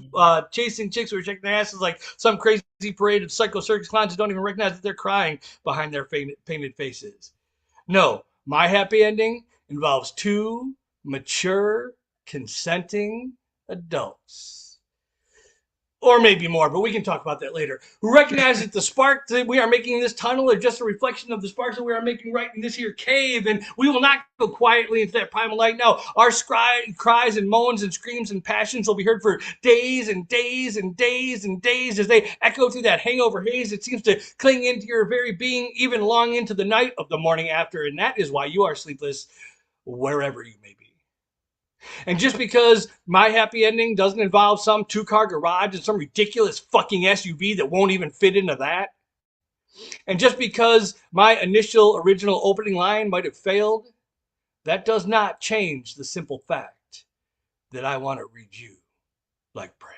chasing chicks who are shaking their asses like some crazy parade of psycho circus clowns who don't even recognize that they're crying behind their painted faces. No, my happy ending involves 2 mature, consenting adults. Or maybe more, but we can talk about that later. Who recognize that the spark that we are making in this tunnel are just a reflection of the sparks that we are making right in this here cave, and we will not go quietly into that primal light. No, our cries and moans and screams and passions will be heard for days and days and days and days as they echo through that hangover haze that seems to cling into your very being even long into the night of the morning after, and that is why you are sleepless wherever you may be. And just because my happy ending doesn't involve some 2-car garage and some ridiculous fucking SUV that won't even fit into that, and just because my initial original opening line might have failed, that does not change the simple fact that I want to read you like Braille.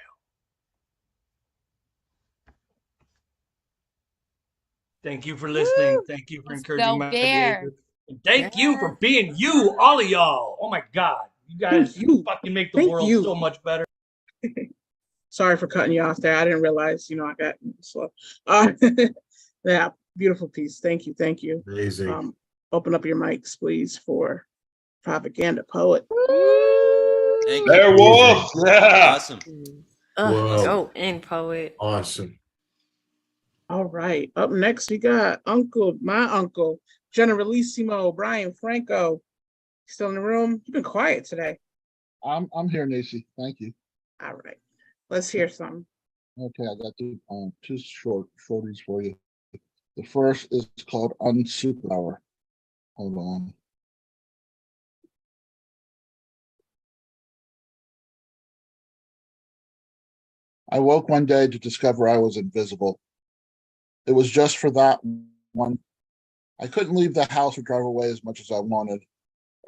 Thank you for listening. Thank you for encouraging my behavior. And thank you for being you, all of y'all. Oh my God. You guys fucking make the world so much better. Sorry for cutting you off there. I didn't realize, I got slow. Yeah, beautiful piece. Thank you. Thank you. Amazing. Open up your mics, please, for Propaganda Poet. Thank There, you. Wolf. Yeah. Awesome. Whoa. Go in, poet. Awesome. All right. Up next, we got my uncle, Generalissimo Brian Franco. Still in the room? You've been quiet today. I'm here, Nacy. Thank you. All right. Let's hear some. Okay, I got two shorties for you. The first is called Unsuperpower. Hold on. I woke one day to discover I was invisible. It was just for that one. I couldn't leave the house or drive away as much as I wanted.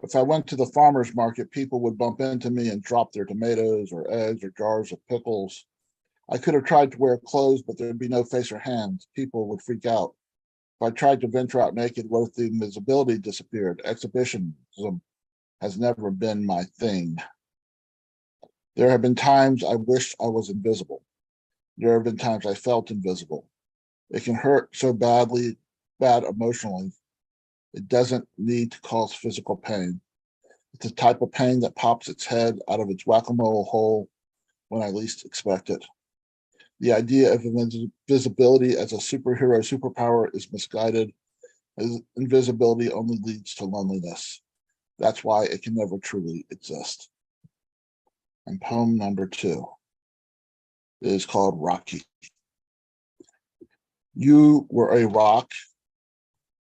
If I went to the farmer's market, people would bump into me and drop their tomatoes or eggs or jars of pickles. I could have tried to wear clothes, but there'd be no face or hands. People would freak out. If I tried to venture out naked, what if the invisibility disappeared? Exhibitionism has never been my thing. There have been times I wished I was invisible. There have been times I felt invisible. It can hurt so bad emotionally. It doesn't need to cause physical pain. It's the type of pain that pops its head out of its whack-a-mole hole when I least expect it. The idea of invisibility as a superpower is misguided, as invisibility only leads to loneliness. That's why it can never truly exist. And poem number 2 is called Rocky. You were a rock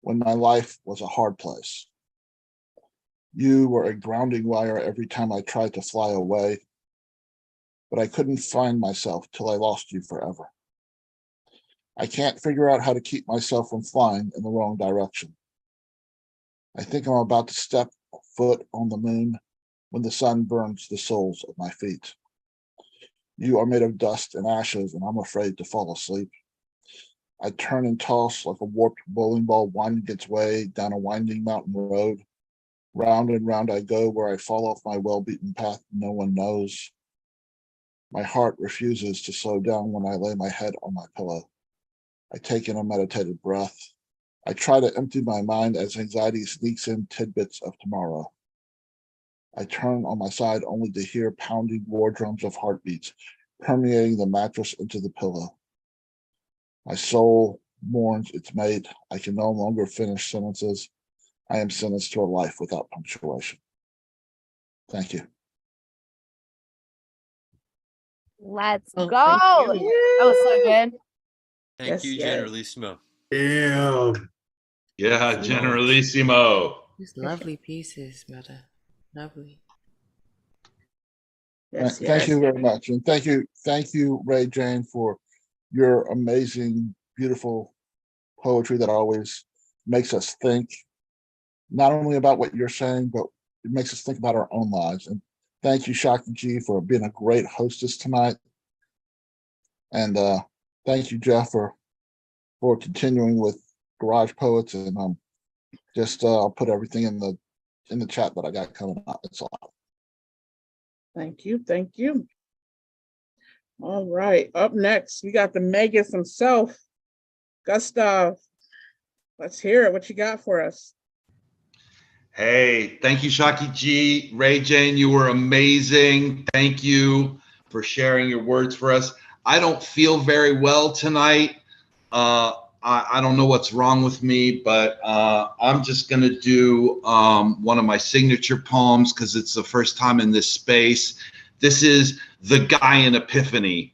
when my life was a hard place. You were a grounding wire every time I tried to fly away, but I couldn't find myself till I lost you forever. I can't figure out how to keep myself from flying in the wrong direction. I think I'm about to step foot on the moon when the sun burns the soles of my feet. You are made of dust and ashes, and I'm afraid to fall asleep. I turn and toss like a warped bowling ball winding its way down a winding mountain road. Round and round I go where I fall off my well-beaten path no one knows. My heart refuses to slow down when I lay my head on my pillow. I take in a meditated breath. I try to empty my mind as anxiety sneaks in tidbits of tomorrow. I turn on my side only to hear pounding war drums of heartbeats permeating the mattress into the pillow. My soul mourns its mate. I can no longer finish sentences. I am sentenced to a life without punctuation. Thank you. Let's Oh, go. thank That you. was so good. Thank Yes, you, yes. Generalissimo. Damn. Yeah, Generalissimo. These lovely pieces, brother. Lovely. Yes, Thank you very much. And thank you, Ray Jane, for your amazing, beautiful poetry that always makes us think not only about what you're saying, but it makes us think about our own lives. And thank you, Shaki G, for being a great hostess tonight. And thank you, Jeff, for continuing with Garage Poets. And I'll put everything in the chat that I got coming up. That's all. Thank you. Thank you. All right. Up next, we got the Magus himself, Gustav. Let's hear it. What you got for us? Hey, thank you, Shaki G. Ray Jane, you were amazing. Thank you for sharing your words for us. I don't feel very well tonight. I don't know what's wrong with me, but I'm just going to do one of my signature poems because it's the first time in this space. This is The Gaian Epiphany.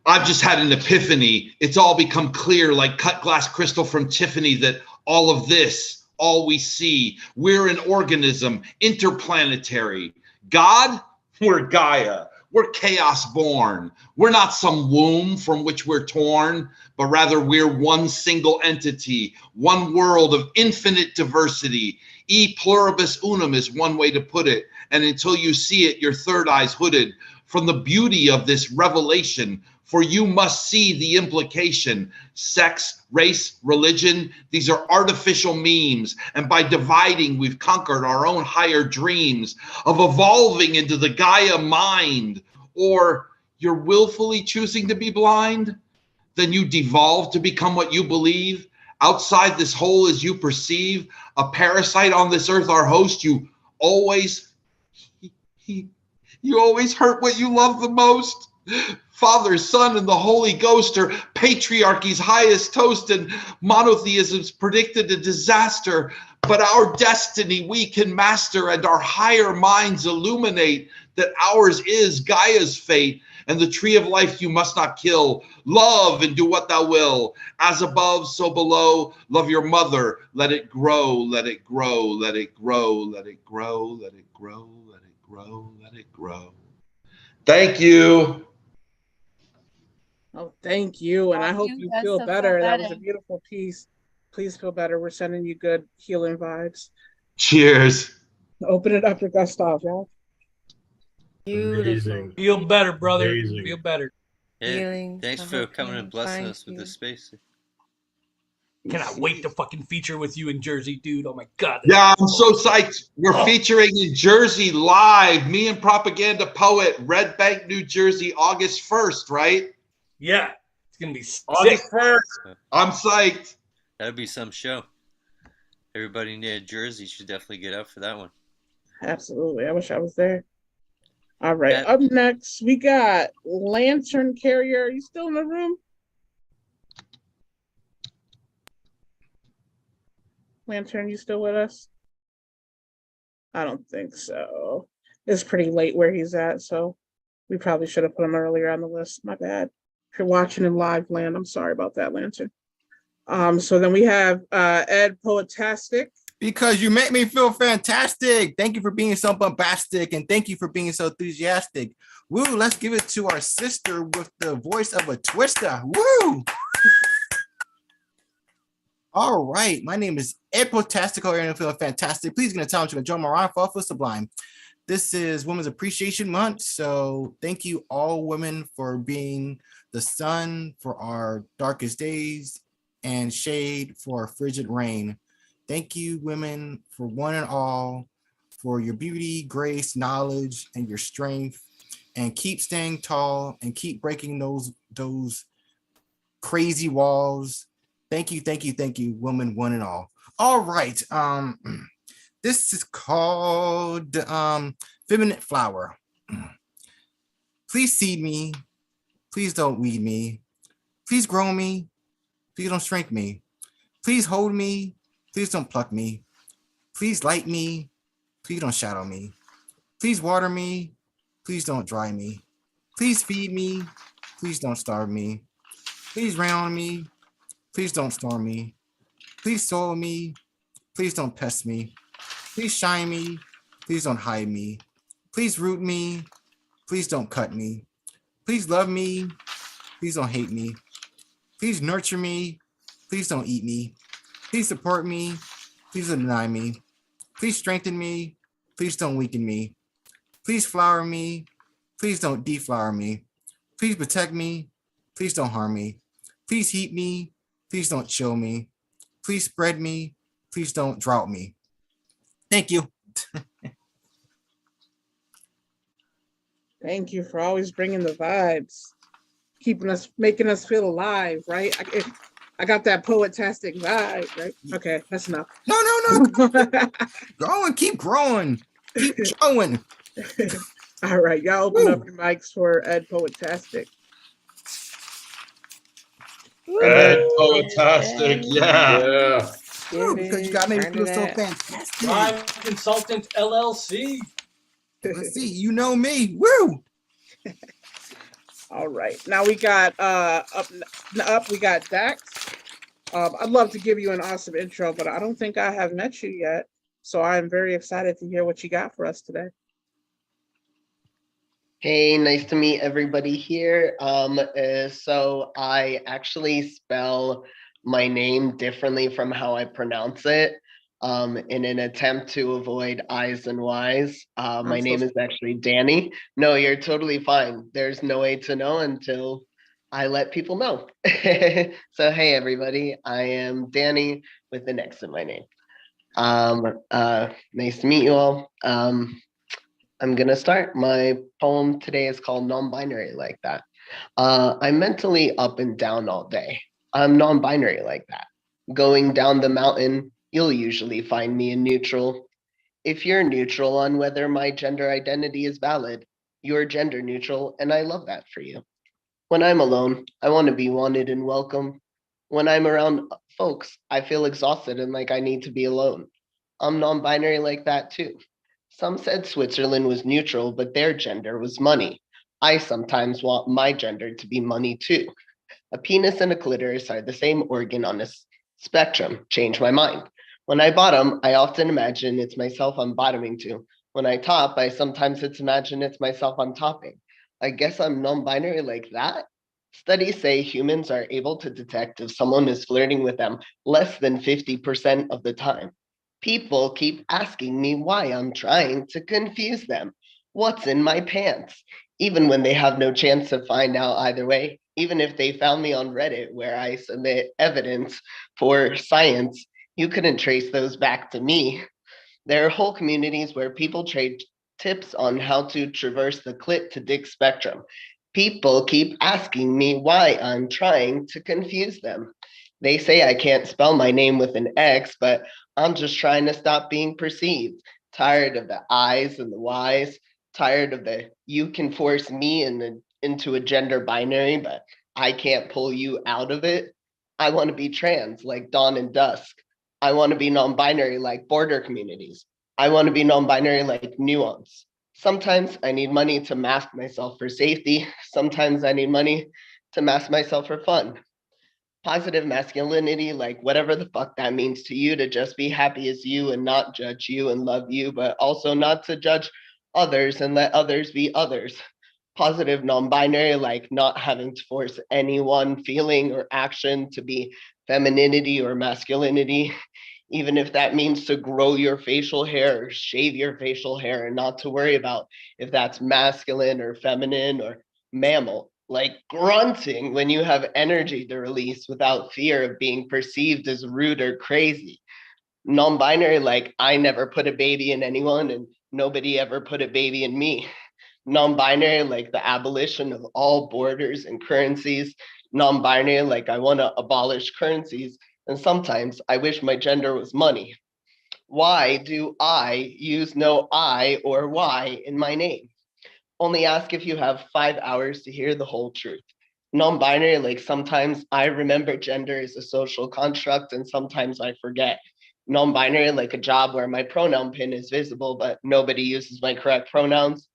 I've just had an epiphany. It's all become clear like cut glass crystal from Tiffany that all of this, all we see, we're an organism, interplanetary. God, we're Gaia. We're chaos born. We're not some womb from which we're torn, but rather we're one single entity, one world of infinite diversity. E pluribus unum is one way to put it. And until you see it, your third eye's hooded from the beauty of this revelation. For you must see the implication. Sex, race, religion, these are artificial memes. And by dividing, we've conquered our own higher dreams of evolving into the Gaia mind. Or you're willfully choosing to be blind? Then you devolve to become what you believe. Outside this whole as you perceive, a parasite on this earth, our host, you always hurt what you love the most. Father, Son, and the Holy Ghost are patriarchy's highest toast, and monotheism's predicted a disaster. But our destiny we can master, and our higher minds illuminate that ours is Gaia's fate. And the tree of life you must not kill. Love and do what thou will. As above, so below. Love your mother. Let it grow, let it grow, let it grow, let it grow, let it grow, let it grow, let it grow. Thank you. Oh, thank you. And I hope you That's feel so better. That was a pathetic. beautiful piece. Please feel better. We're sending you good healing vibes. Cheers. Open it up to Gustav, y'all. Beautiful. Feel better, brother. Amazing. Feel better. Yeah, Healing. thanks I for hope coming you and blessing find us with you. this space. Cannot wait to fucking feature with you in Jersey, dude. Oh my God. Yeah, I'm so psyched. We're Oh. featuring in Jersey live, me and Propaganda Poet, Red Bank, New Jersey, August 1st, right? Yeah. It's going to be August sick. 1st. I'm psyched. That'd be some show. Everybody near Jersey should definitely get out for that one. Absolutely. I wish I was there. All right. Yeah. Up next, we got Lantern Carrier. Are you still in the room? Lantern, you still with us? I don't think so. It's pretty late where he's at, so we probably should have put him earlier on the list. My bad. If you're watching in live land, I'm sorry about that, Lantern. So then we have Ed Poetastic. Because you make me feel fantastic. Thank you for being so bombastic, and thank you for being so enthusiastic. Woo, let's give it to our sister with the voice of a twister. Woo! All right, my name is Ed Poetastico, and I feel fantastic. Please get a time to join my Ron Fall for Sublime. This is Women's Appreciation Month, so thank you all women for being the sun for our darkest days and shade for our frigid rain. Thank you, women, for one and all, for your beauty, grace, knowledge, and your strength. And keep staying tall and keep breaking those crazy walls. Thank you, thank you, thank you, women, one and all. All right. This is called Feminine Flower. Please seed me. Please don't weed me. Please grow me. Please don't shrink me. Please hold me. Please don't pluck me. Please light me. Please don't shadow me. Please water me. Please don't dry me. Please feed me. Please don't starve me. Please rain on me. Please don't storm me. Please soil me. Please don't pest me. Please shine me. Please don't hide me. Please root me. Please don't cut me. Please love me. Please don't hate me. Please nurture me. Please don't eat me. Please support me. Please don't deny me. Please strengthen me. Please don't weaken me. Please flower me. Please don't deflower me. Please protect me. Please don't harm me. Please heat me. Please don't chill me. Please spread me. Please don't drought me. Thank you. Thank you for always bringing the vibes, making us feel alive, right? I got that poetastic vibe, right? Okay, that's enough. No. Growing, keep growing. Keep showing. All right, y'all open up your mics for Ed Poetastic. Ed Poetastic, yeah. Ooh, because you got me feel so fantastic. Rhyme Consultant LLC. Let's see, you know me. Woo! All right, now we got up we got Dax. I'd love to give you an awesome intro, but I don't think I have met you yet. So I'm very excited to hear what you got for us today. Hey, nice to meet everybody here. So I actually spell my name differently from how I pronounce it, in an attempt to avoid I's and Y's. My I'm so name is actually Danny. No, you're totally fine. There's no way to know until I let people know. So hey, everybody, I am Danny with an X in my name. Nice to meet you all. I'm gonna start. My poem today is called Non-Binary Like That. I'm mentally up and down all day. I'm non-binary like that. Going down the mountain, you'll usually find me in neutral. If you're neutral on whether my gender identity is valid, you're gender neutral, and I love that for you. When I'm alone, I want to be wanted and welcome. When I'm around folks, I feel exhausted and like I need to be alone. I'm non-binary like that too. Some said Switzerland was neutral, but their gender was money. I sometimes want my gender to be money too. A penis and a clitoris are the same organ on a spectrum. Change my mind. When I bottom, I often imagine it's myself I'm bottoming to. When I top, I sometimes imagine it's myself I'm topping. I guess I'm non-binary like that. Studies say humans are able to detect if someone is flirting with them less than 50% of the time. People keep asking me why I'm trying to confuse them. What's in my pants? Even when they have no chance to find out either way, even if they found me on Reddit where I submit evidence for science, you couldn't trace those back to me. There are whole communities where people trade tips on how to traverse the clit to dick spectrum. People keep asking me why I'm trying to confuse them. They say I can't spell my name with an X, but I'm just trying to stop being perceived. Tired of the I's and the Y's, tired of the you can force me into a gender binary, but I can't pull you out of it. I want to be trans like dawn and dusk. I want to be non-binary like border communities. I want to be non-binary like nuance. Sometimes I need money to mask myself for safety. Sometimes I need money to mask myself for fun. Positive masculinity, like whatever the fuck that means to you, to just be happy as you and not judge you and love you, but also not to judge others and let others be others. Positive non-binary, like not having to force any one feeling or action to be femininity or masculinity, even if that means to grow your facial hair or shave your facial hair and not to worry about if that's masculine or feminine or mammal, like grunting when you have energy to release without fear of being perceived as rude or crazy. Non-binary, like I never put a baby in anyone and nobody ever put a baby in me. Non-binary, like the abolition of all borders and currencies. Non-binary, like I want to abolish currencies. And sometimes I wish my gender was money. Why do I use no I or Y in my name? Only ask if you have 5 hours to hear the whole truth. Non-binary, like sometimes I remember gender is a social construct and sometimes I forget. Non-binary, like a job where my pronoun pin is visible, but nobody uses my correct pronouns.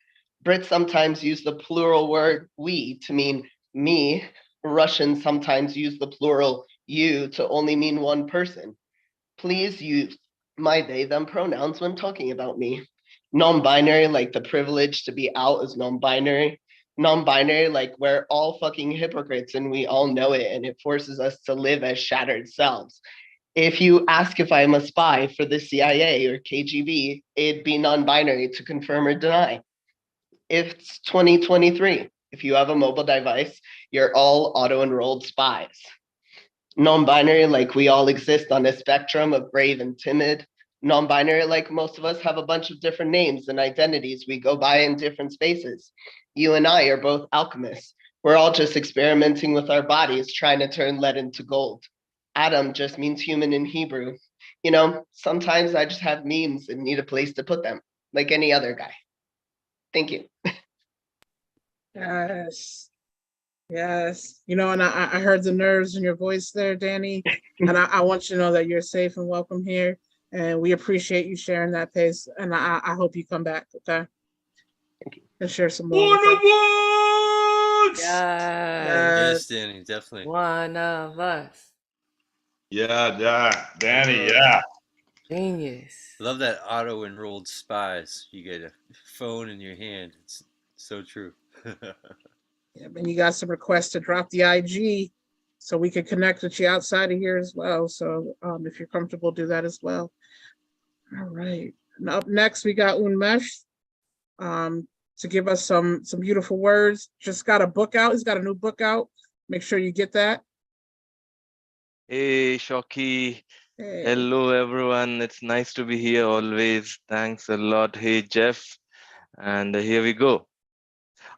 Brits sometimes use the plural word we to mean me. Russians sometimes use the plural you to only mean one person. Please use my they them pronouns when talking about me. Non-binary, like the privilege to be out as non-binary. Non-binary, like we're all fucking hypocrites and we all know it, and it forces us to live as shattered selves. If you ask if I'm a spy for the CIA or KGB, it'd be non-binary to confirm or deny. If it's 2023, if you have a mobile device, you're all auto-enrolled spies. Non-binary, like we all exist on a spectrum of brave and timid. Non-binary, like most of us have a bunch of different names and identities we go by in different spaces. You and I are both alchemists. We're all just experimenting with our bodies, trying to turn lead into gold. Adam just means human in Hebrew. You know, sometimes I just have memes and need a place to put them, like any other guy. Thank you. Yes. Yes. You know, and I heard the nerves in your voice there, Danny. And I want you to know that you're safe and welcome here. And we appreciate you sharing that pace. And I hope you come back, okay? Thank you. And share some more. with us. Yes, Danny, definitely. One of us. Yeah, Danny, yeah. Genius. Love that auto-enrolled spies. You get a phone in your hand. It's So true. Yeah, and you got some requests to drop the IG so we can connect with you outside of here as well. So if you're comfortable, do that as well. All right. And up next, we got Unmesh to give us some beautiful words. Just got a book out. He's got a new book out. Make sure you get that. Hey, Shocky. Hey. Hello, everyone. It's nice to be here always. Thanks a lot. Hey, Jeff. And here we go.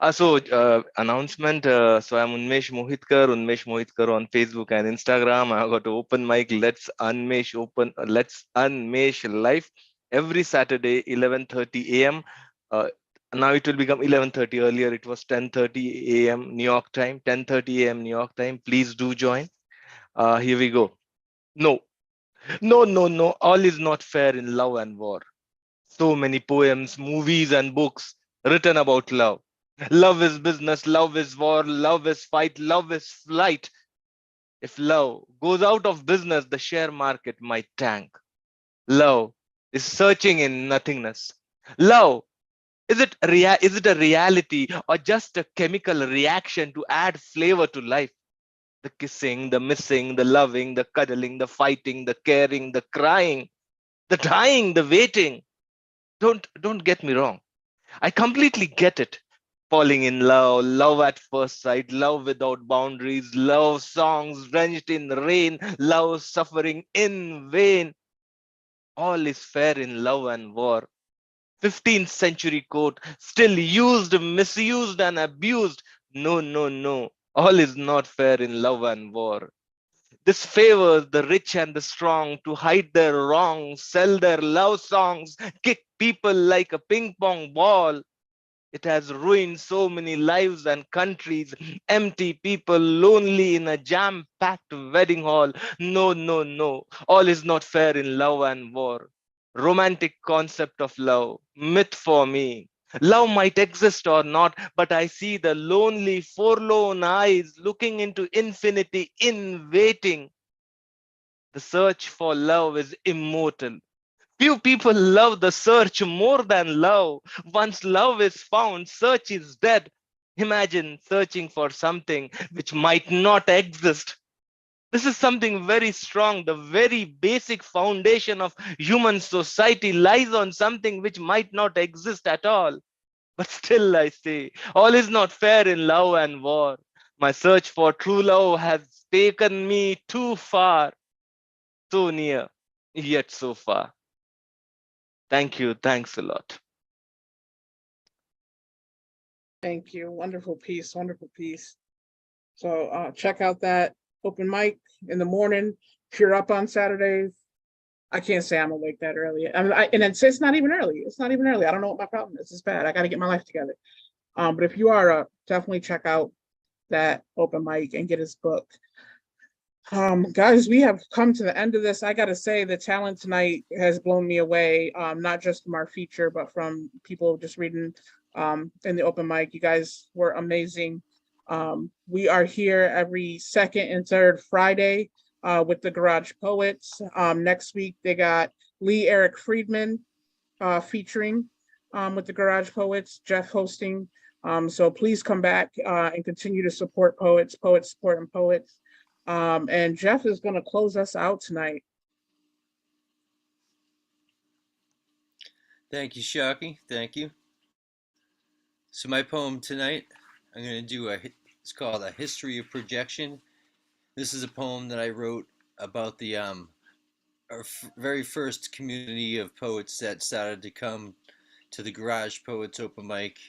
Announcement. So I'm Unmesh Mohitkar on Facebook and Instagram. I got an open mic. Let's Unmesh live every Saturday, 11:30 a.m. Now it will become 11:30. Earlier it was 10:30 a.m. New York time. 10:30 a.m. New York time. Please do join. Here we go. No. All is not fair in love and war. So many poems, movies, and books written about love. Love is business, love is war, love is fight, love is flight. If love goes out of business, the share market might tank. Love is searching in nothingness. Love, is it a reality or just a chemical reaction to add flavor to life? The kissing, the missing, the loving, the cuddling, the fighting, the caring, the crying, the dying, the waiting. Don't get me wrong. I completely get it. Falling in love, love at first sight, love without boundaries, love songs drenched in rain, love suffering in vain. All is fair in love and war. 15th century quote, still used, misused, and abused. No. All is not fair in love and war. This favors the rich and the strong to hide their wrongs, sell their love songs, kick people like a ping pong ball. It has ruined so many lives and countries, empty people lonely in a jam-packed wedding hall. No. All is not fair in love and war. Romantic concept of love, myth for me. Love might exist or not, but I see the lonely, forlorn eyes looking into infinity in waiting. The search for love is immortal. Few people love the search more than love. Once love is found, search is dead. Imagine searching for something which might not exist. This is something very strong. The very basic foundation of human society lies on something which might not exist at all. But still, I say, all is not fair in love and war. My search for true love has taken me too far, so near, yet so far. Thank you. Thanks a lot. Thank you. Wonderful piece. Wonderful piece. So check out that open mic in the morning. If you're up on Saturdays, I can't say I'm awake that early. And it's not even early. It's not even early. I don't know what my problem is. It's bad. I got to get my life together. But if you are up, definitely check out that open mic and get his book. Guys, we have come to the end of this. I got to say the talent tonight has blown me away, not just from our feature, but from people just reading in the open mic. You guys were amazing. We are here every second and third Friday with the Garage Poets. Next week, they got Lee Eric Friedman featuring with the Garage Poets, Jeff hosting. So please come back and continue to support poets supporting poets. And Jeff is going to close us out tonight. Thank you, Shocky. Thank you. So my poem tonight, I'm going to do it's called A History of Projection. This is a poem that I wrote about the our very first community of poets that started to come to the Garage Poets open mic.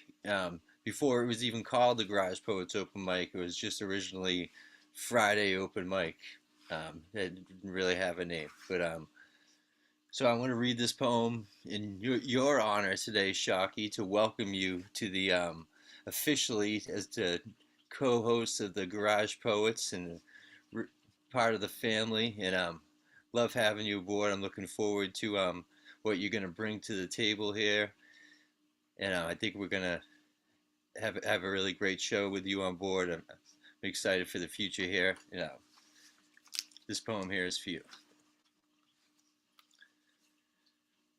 Before it was even called the Garage Poets open mic, it was just originally Friday open mic. It didn't really have a name, but so I want to read this poem in your honor today, Shocky, to welcome you to the officially as the co-host of the Garage Poets and part of the family, and love having you aboard. I'm looking forward to what you're going to bring to the table here, and I think we're going to have a really great show with you on board. I'm excited for the future here. This poem here is for you.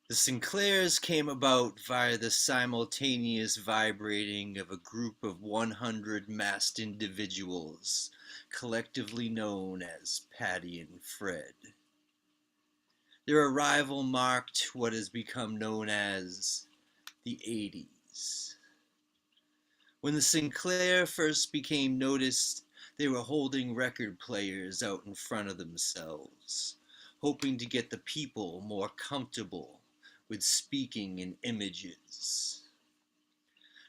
The Sinclairs came about via the simultaneous vibrating of a group of 100 masked individuals, collectively known as Patty and Fred. Their arrival marked what has become known as the 80s. When the Sinclair first became noticed, they were holding record players out in front of themselves, hoping to get the people more comfortable with speaking in images.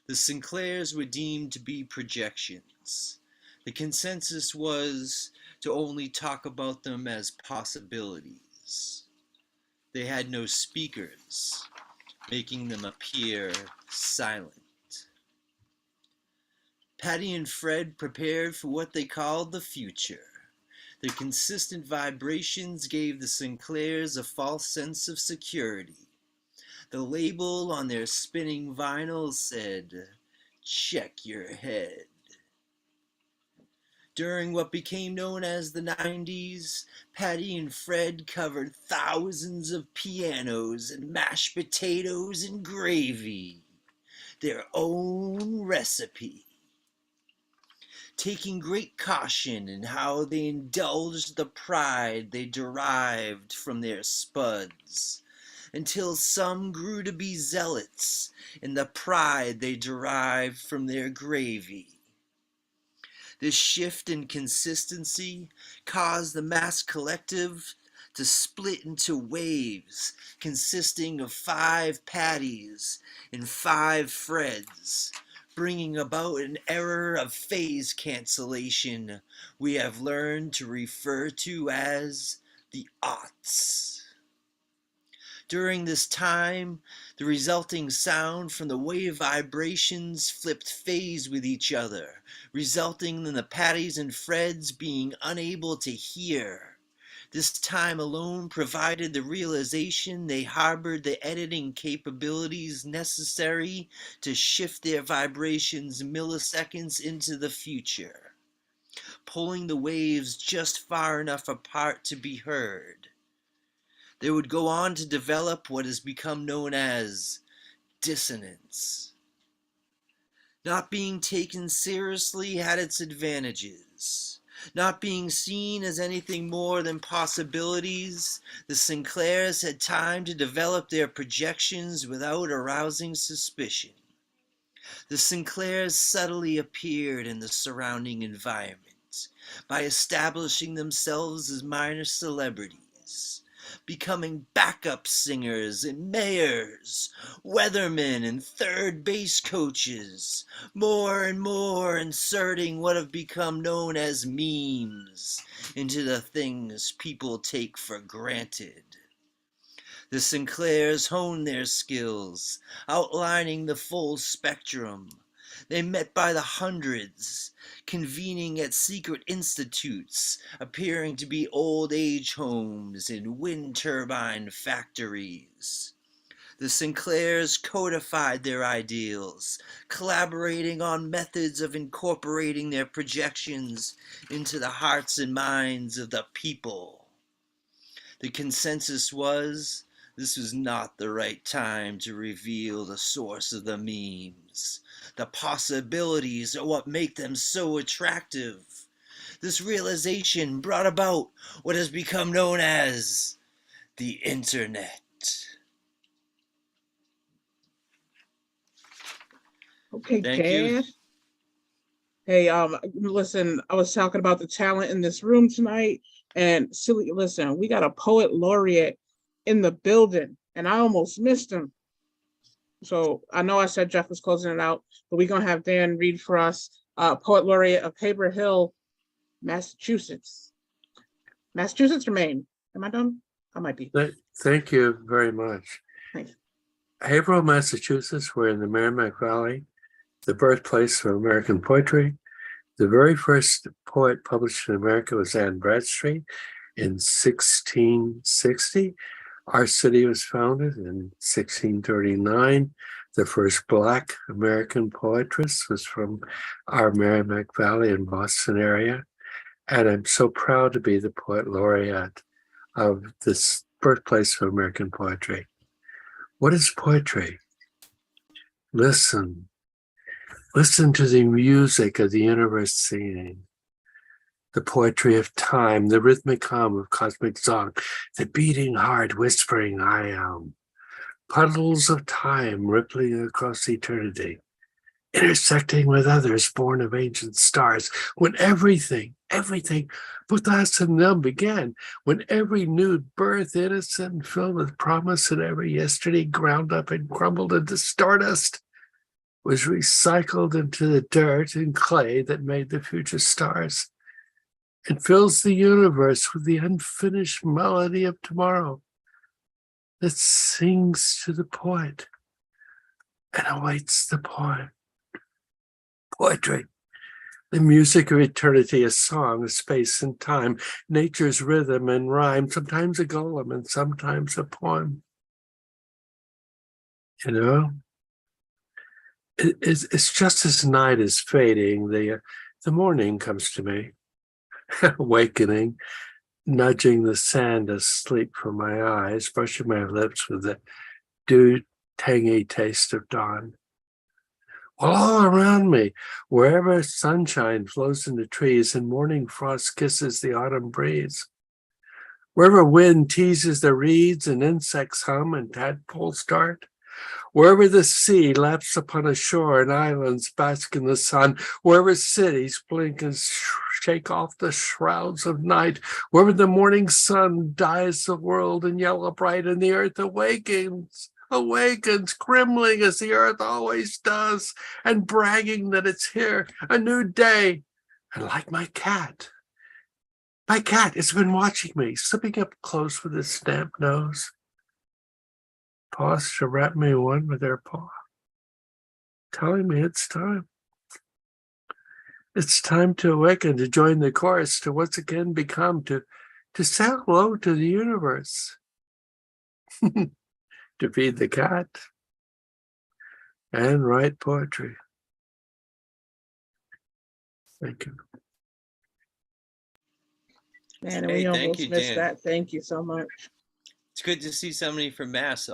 The Sinclairs were deemed to be projections. The consensus was to only talk about them as possibilities. They had no speakers, making them appear silent. Patty and Fred prepared for what they called the future. Their consistent vibrations gave the Sinclairs a false sense of security. The label on their spinning vinyl said, "Check your head." During what became known as the 90s, Patty and Fred covered thousands of pianos and mashed potatoes and gravy, their own recipe. Taking great caution in how they indulged the pride they derived from their spuds, until some grew to be zealots in the pride they derived from their gravy. This shift in consistency caused the mass collective to split into waves consisting of 5 Patties and 5 Freds, bringing about an era of phase cancellation we have learned to refer to as the aughts. During this time, the resulting sound from the wave vibrations flipped phase with each other, resulting in the Patties and Freds being unable to hear. This time alone provided the realization they harbored the editing capabilities necessary to shift their vibrations milliseconds into the future, pulling the waves just far enough apart to be heard. They would go on to develop what has become known as dissonance. Not being taken seriously had its advantages. Not being seen as anything more than possibilities, the Sinclairs had time to develop their projections without arousing suspicion. The Sinclairs subtly appeared in the surrounding environment by establishing themselves as minor celebrities, becoming backup singers and mayors, weathermen and third base coaches, more and more inserting what have become known as memes into the things people take for granted. The Sinclairs honed their skills, outlining the full spectrum. They met by the hundreds, convening at secret institutes, appearing to be old age homes and wind turbine factories. The Sinclairs codified their ideals, collaborating on methods of incorporating their projections into the hearts and minds of the people. The consensus was, this was not the right time to reveal the source of the memes. The possibilities are what make them so attractive. This realization brought about what has become known as the internet. Okay, Thank you. Dad. Hey, listen, I was talking about the talent in this room tonight, and silly, listen, we got a poet laureate in the building, and I almost missed him. So I know I said Jeff was closing it out, but we're gonna have Dan read for us, poet laureate of Haverhill, Massachusetts. Massachusetts or Maine? Am I done? I might be. Thank you very much. Thanks. Haverhill, Massachusetts, we're in the Merrimack Valley, the birthplace of American poetry. The very first poet published in America was Anne Bradstreet in 1660. Our city was founded in 1639. The first Black American poetess was from our Merrimack Valley and Boston area. And I'm so proud to be the poet laureate of this birthplace of American poetry. What is poetry? Listen. Listen to the music of the universe singing. The poetry of time, the rhythmic hum of cosmic song, the beating heart whispering I am. Puddles of time rippling across eternity, intersecting with others born of ancient stars, when everything, both us and them began, when every new birth, innocent and filled with promise, and every yesterday ground up and crumbled into stardust, was recycled into the dirt and clay that made the future stars, and fills the universe with the unfinished melody of tomorrow that sings to the poet and awaits the poem. Poetry, the music of eternity, a song of space and time, nature's rhythm and rhyme, sometimes a golem and sometimes a poem. You know, it's just as night is fading, the morning comes to me, awakening, nudging the sand asleep from my eyes, brushing my lips with the dew tangy taste of dawn. While all around me, wherever sunshine flows into trees and morning frost kisses the autumn breeze, wherever wind teases the reeds and insects hum and tadpoles dart, wherever the sea laps upon a shore and islands bask in the sun, wherever cities blink and shake off the shrouds of night, wherever the morning sun dyes the world in yellow bright and the earth awakens, trembling as the earth always does, and bragging that it's here, a new day. And like my cat has been watching me, slipping up close with his snap nose, paws to wrap me one with their paw, telling me it's time. It's time to awaken, to join the chorus, to once again become, to say hello to the universe, to feed the cat, and write poetry. Thank you. Man, and Hey, we thank almost you, missed Dan. that. Thank you so much. It's good to see somebody from Mass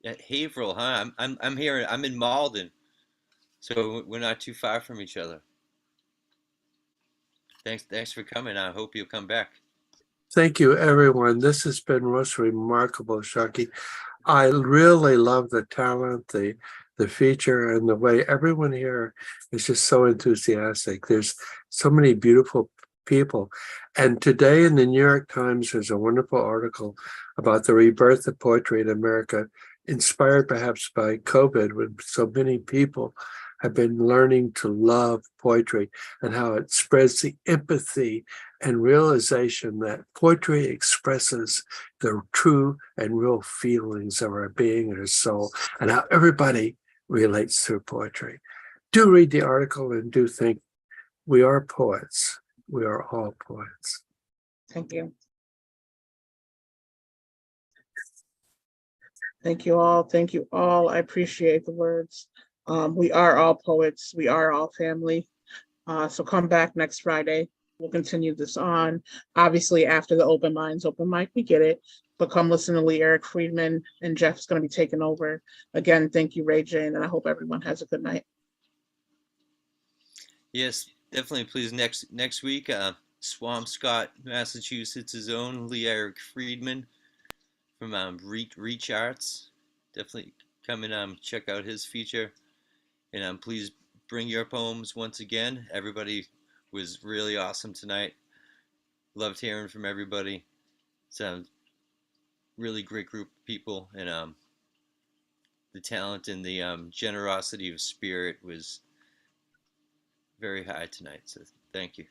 at Haverhill, huh? I'm here. I'm in Malden, so we're not too far from each other. Thanks for coming. I hope you'll come back. Thank you, everyone. This has been most remarkable, Shaki. I really love the talent, the feature, and the way everyone here is just so enthusiastic. There's so many beautiful people. And today in the New York Times, there's a wonderful article about the rebirth of poetry in America, inspired perhaps by COVID, when so many people have been learning to love poetry and how it spreads the empathy and realization that poetry expresses the true and real feelings of our being and our soul, and how everybody relates through poetry. Do read the article and do think we are poets. We are all poets. Thank you. Thank you all. Thank you all. I appreciate the words. We are all poets. We are all family. So come back next Friday. We'll continue this on. Obviously, after the open mic, we get it. But come listen to Lee Eric Friedman, and Jeff's going to be taking over. Again, thank you, Ray Jane, and I hope everyone has a good night. Yes, definitely. Please next week, Swampscott, Massachusetts' own Lee Eric Friedman from Reach Arts. Definitely come and check out his feature, and please bring your poems once again. Everybody was really awesome tonight. Loved hearing from everybody. It's a really great group of people, and the talent and the generosity of spirit was very high tonight. So thank you.